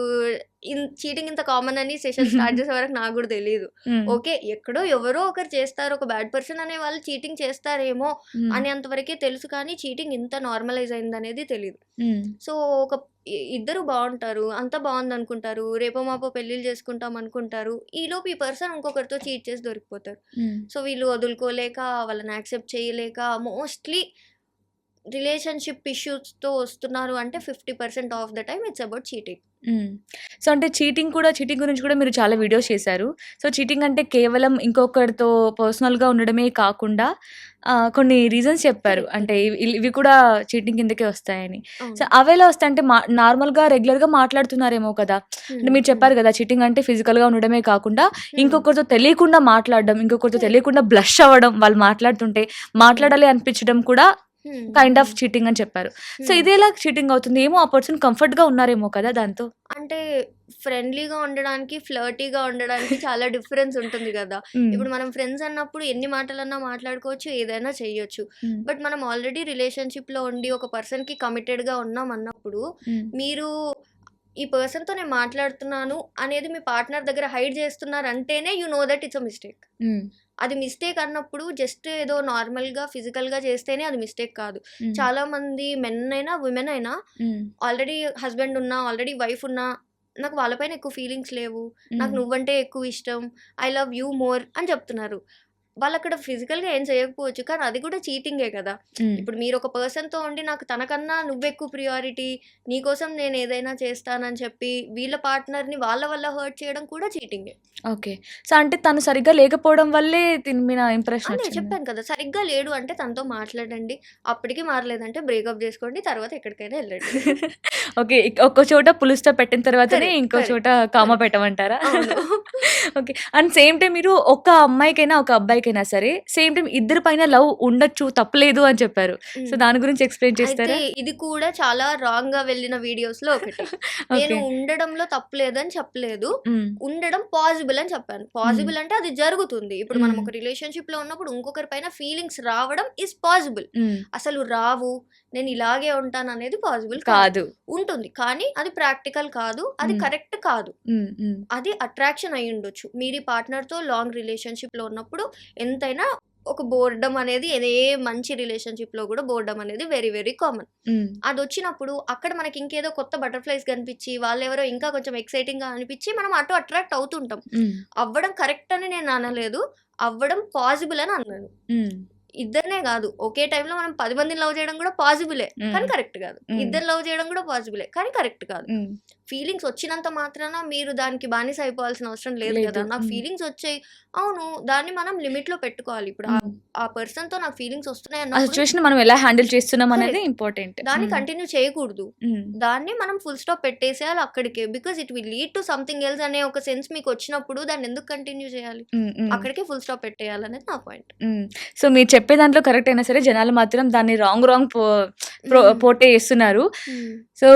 చీటింగ్ ఇంత కామన్ అని సెషన్ స్టార్ట్ చేసే వరకు నాకు కూడా తెలియదు. ఓకే, ఎక్కడో ఎవరో ఒకరు చేస్తారు, ఒక బ్యాడ్ పర్సన్ అనే వాళ్ళు చీటింగ్ చేస్తారేమో అనేంతవరకే తెలుసు. కానీ చీటింగ్ ఇంత నార్మలైజ్ అయిందనేది తెలియదు. సో ఒక ఇద్దరు బాగుంటారు, అంత బాగుంది అనుకుంటారు, రేపో మాపో పెళ్ళిళ్ళు చేసుకుంటాం అనుకుంటారు. ఈలోపు ఈ పర్సన్ ఇంకొకరితో చీట్ చేసి దొరికిపోతారు. సో వీళ్ళు వదులుకోలేక, వాళ్ళని యాక్సెప్ట్ చేయలేక మోస్ట్లీ రిలేషన్షిప్ ఇష్యూస్తో వస్తున్నారు అంటే 50% of the time it's about cheating. So అంటే చీటింగ్ గురించి కూడా మీరు చాలా వీడియోస్ చేశారు. సో చీటింగ్ అంటే కేవలం ఇంకొకరితో పర్సనల్‌గా ఉండడమే కాకుండా కొన్ని రీజన్స్ చెప్పారు. అంటే ఇవి కూడా చీటింగ్ కిందకే వస్తాయని. సో అవేలా వస్తాయంటే నార్మల్‌గా రెగ్యులర్‌గా మాట్లాడుతున్నారేమో కదా! అంటే మీరు చెప్పారు కదా, చీటింగ్ అంటే ఫిజికల్‌గా ఉండడమే కాకుండా ఇంకొకరితో తెలియకుండా మాట్లాడడం, ఇంకొకరితో తెలియకుండా బ్లష్ అవ్వడం, వాళ్ళు మాట్లాడుతుంటే మాట్లాడాలి అనిపించడం కూడా కైండ్ ఆఫ్ చీటింగ్ అని చెప్పారు. సో ఇదేలా చీటింగ్ అవుతుంది? ఏమో ఆ పర్సన్ కంఫర్ట్‌గా ఉన్నారేమో కదా దాంతో. అంటే ఫ్రెండ్లీగా ఉండడానికి, ఫ్లర్టీగా ఉండడానికి చాలా డిఫరెన్స్ ఉంటుంది కదా! ఇప్పుడు మనం ఫ్రెండ్స్ అన్నప్పుడు ఎన్ని మాటలన్నా మాట్లాడుకోవచ్చు, ఏదైనా చేయొచ్చు. బట్ మనం ఆల్రెడీ రిలేషన్‌షిప్‌లో ఉండి ఒక పర్సన్‌కి కమిటెడ్‌గా ఉన్నాం అన్నప్పుడు, మీరు ఈ పర్సన్‌తో నేను మాట్లాడుతున్నాను అనేది మీ పార్ట్నర్ దగ్గర హైడ్ చేస్తున్నారంటేనే you know that it's a mistake. అది మిస్టేక్ అన్నప్పుడు జస్ట్ ఏదో నార్మల్‌గా ఫిజికల్‌గా చేస్తేనే అది మిస్టేక్ కాదు. చాలా మంది మెన్ అయినా, విమెన్ అయినా ఆల్రెడీ హస్బెండ్ ఉన్నా, ఆల్రెడీ వైఫ్ ఉన్నా, నాకు వాళ్ళపైన ఎక్కువ ఫీలింగ్స్ లేవు, నాకు నువ్వంటే ఎక్కువ ఇష్టం, ఐ లవ్ యూ మోర్ అని చెప్తున్నారు. వాళ్ళక్కడ ఫిజికల్‌గా ఏం చేయకపోవచ్చు, కానీ అది కూడా చీటింగే కదా! ఇప్పుడు మీరు ఒక పర్సన్‌తో ఉండి నాకు తనకన్నా నువ్వెక్కువ ప్రియారిటీ, నీకోసం నేను ఏదైనా చేస్తానని చెప్పి వీళ్ళ పార్ట్నర్‌ని వాళ్ళ వల్ల హర్ట్ చేయడం కూడా చీటింగే. ఓకే. సో అంటే తను సరిగ్గా లేకపోవడం వల్లే దీని మీద ఇంప్రెషన్ నేను వచ్చిందా? చెప్పాను కదా! సరిగ్గా లేడు అంటే తనతో మాట్లాడండి. అప్పటికి మారలేదంటే బ్రేకప్ చేసుకోండి. తర్వాత ఎక్కడికైనా వెళ్ళండి. ఓకే. ఒక చోట పులు స్టాప్ పెట్టిన తర్వాతనే కరెక్ట్, ఇంకో కరెక్ట్, చోట కామా కరెక్ట్. పెట్టమంటారా? అవును. ఓకే. అండ్ సేమ్ టైమ్ మీరు ఒక అమ్మాయికైనా, ఒక అబ్బాయికైనా సరే సేమ్ టైమ్ ఇద్దరి పైన లవ్ ఉండొచ్చు, తప్పులేదు అని చెప్పారు. సో దాని గురించి ఎక్స్‌ప్లెయిన్ అయితే చేస్తారా? ఇది కూడా చాలా రాంగ్‌గా వెళ్ళిన వీడియోస్‌లో ఒకటి. నేను ఓకే. ఉండడంలో తప్పు లేదని చెప్పలేదు. హ్మ్. ఉండడం పాజిబుల్ అని చెప్పాను. పాజిబుల్ అంటే అది జరుగుతుంది. ఇప్పుడు మనం హ్మ్. ఒక రిలేషన్‌షిప్‌లో ఉన్నప్పుడు ఇంకొకరి పైన ఫీలింగ్స్ రావడం ఈజ్ పాజిబుల్. అసలు రావు, నేను ఇలాగే ఉంటాననేది పాజిబుల్ కాదు. కాదు. ఉంటుంది. కానీ అది ప్రాక్టికల్ కాదు. అది కరెక్ట్ కాదు. అది అట్రాక్షన్ అయ్యుండొచ్చు. మీరు ఈ పార్ట్నర్‌తో లాంగ్ రిలేషన్‌షిప్‌లో ఉన్నప్పుడు ఎంతైనా ఒక బోర్డమ్ అనేది ఏ మంచి రిలేషన్‌షిప్‌లో కూడా బోర్డమ్ అనేది వెరీ వెరీ కామన్. అదొచ్చినప్పుడు అక్కడ మనకి ఇంకేదో కొత్త బటర్‌ఫ్లైస్ కనిపించి, వాళ్ళెవరో ఇంకా కొంచెం ఎక్సైటింగ్‌గా అనిపించి మనం అటు అట్రాక్ట్ అవుతుంటాం. అవ్వడం కరెక్ట్ అని నేను అనలేదు. అవ్వడం పాజిబుల్ అని అన్నాను. ఇద్దరినే కాదు, ఒకే టైంలో మనం 10 మందిని లవ్ చేయడం కూడా పాజిబులే, కానీ కరెక్ట్ కాదు. ఇద్దరు లవ్ చేయడం కూడా పాజిబులే, కానీ కరెక్ట్ కాదు. ఫీలింగ్స్ వచ్చినంత మాత్రాన మీరు దానికి బానిస అయిపోవాల్సిన అవసరం లేదు కదా! నాకు ఫీలింగ్స్ వచ్చాయి, అవును, దాన్ని మనం లిమిట్‌లో పెట్టుకోవాలి. ఇప్పుడు ఆ పర్సన్‌తో నాకు ఫీలింగ్స్ వస్తున్నాయి ఆ అన్నప్పుడు సిట్యుయేషన్ మనం ఎలా హ్యాండిల్ చేస్తున్నాం అనేది ఇంపార్టెంట్. దాన్ని కంటిన్యూ చేయకూడదు. దాన్ని మనం ఫుల్ స్టాప్ పెట్టేసేయాలి అక్కడికే. Because it will lead to something else అనే ఒక సెన్స్ మీకు వచ్చినప్పుడు దాన్ని ఎందుకు కంటిన్యూ చేయాలి? అక్కడికే ఫుల్ స్టాప్ పెట్టేయాలనేది నా పాయింట్. సో మీరు చెప్పే దాంట్లో కరెక్ట్ అయినా సరే జనాలు మాత్రం దాన్ని రాంగ్ పోటే చేస్తున్నారు. సో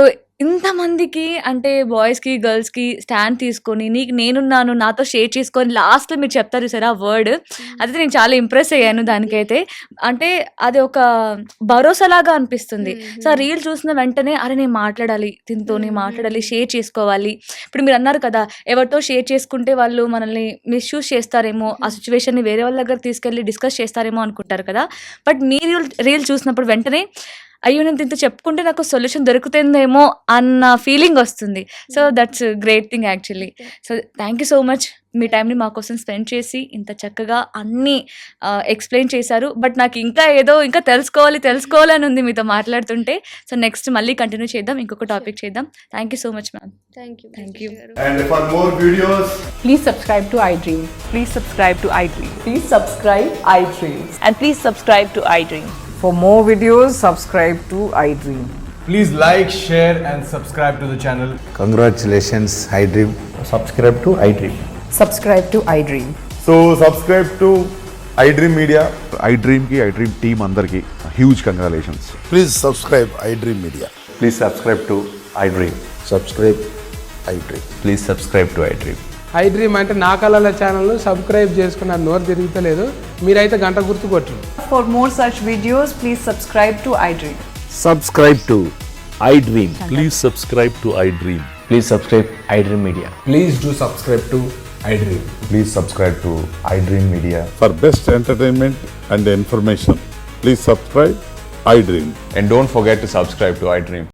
ఇంతమందికి అంటే బాయ్స్‌కి, గర్ల్స్‌కి స్టాండ్ తీసుకొని నీకు నేనున్నాను, నాతో షేర్ చేసుకొని లాస్ట్‌లో మీరు చెప్తారు చూసారా ఆ వర్డ్, అదైతే నేను చాలా ఇంప్రెస్ అయ్యాను దానికైతే. అంటే అది ఒక భరోసాలాగా అనిపిస్తుంది. సో, ఆ రీల్ చూసిన వెంటనే అరే! నేను మాట్లాడాలి, దీనితోని మాట్లాడాలి, షేర్ చేసుకోవాలి. ఇప్పుడు మీరన్నారు కదా! ఎవరితో షేర్ చేసుకుంటే వాళ్ళు మనల్ని మిస్‌యూజ్ చేస్తారేమో, ఆ సిట్యుయేషన్‌ని వేరే వాళ్ళ దగ్గర తీసుకెళ్ళి డిస్కస్ చేస్తారేమో అనుకుంటారు కదా! బట్ మీ రీల్ చూసినప్పుడు వెంటనే అయ్యో! నేను దీంతో చెప్పుకుంటే నాకు సొల్యూషన్ దొరుకుతుందేమో అన్న ఫీలింగ్ వస్తుంది. So, that's great thing actually. So, thank you so much. మీ టైంని మా కోసం స్పెండ్ చేసి ఇంత చక్కగా అన్నీ ఎక్స్‌ప్లెయిన్ చేశారు. బట్ నాకు ఇంకా తెలుసుకోవాలని ఉంది మీతో మాట్లాడుతుంటే. సో, నెక్స్ట్ మళ్ళీ కంటిన్యూ చేద్దాం. ఇంకొక టాపిక్ చేద్దాం. Thank you so much ma'am. Thank you. And for more videos, Please subscribe to iDream. Please subscribe to iDream. Please subscribe iDream. And please subscribe to iDream. For more videos, subscribe to iDream. please like, share, and subscribe to the channel. Congratulations, iDream. subscribe to iDream. Subscribe to iDream. So subscribe to iDream Media. iDream team అందరికి huge congratulations. Please subscribe iDream Media. Please subscribe to iDream. Subscribe iDream. Please subscribe to iDream. iDream అంటే నా కళల ఛానల్ను subscribe చేసుకున్న నోరు తిరుగుతలేదు, మీరైతే గంట గుర్తు కొట్టండి. For more such videos, please subscribe to iDream. Subscribe to iDream. Please subscribe to iDream. Please subscribe iDream Media. Please do subscribe to iDream. Please subscribe to iDream Media. For best entertainment and information, please subscribe iDream. And don't forget to subscribe to iDream.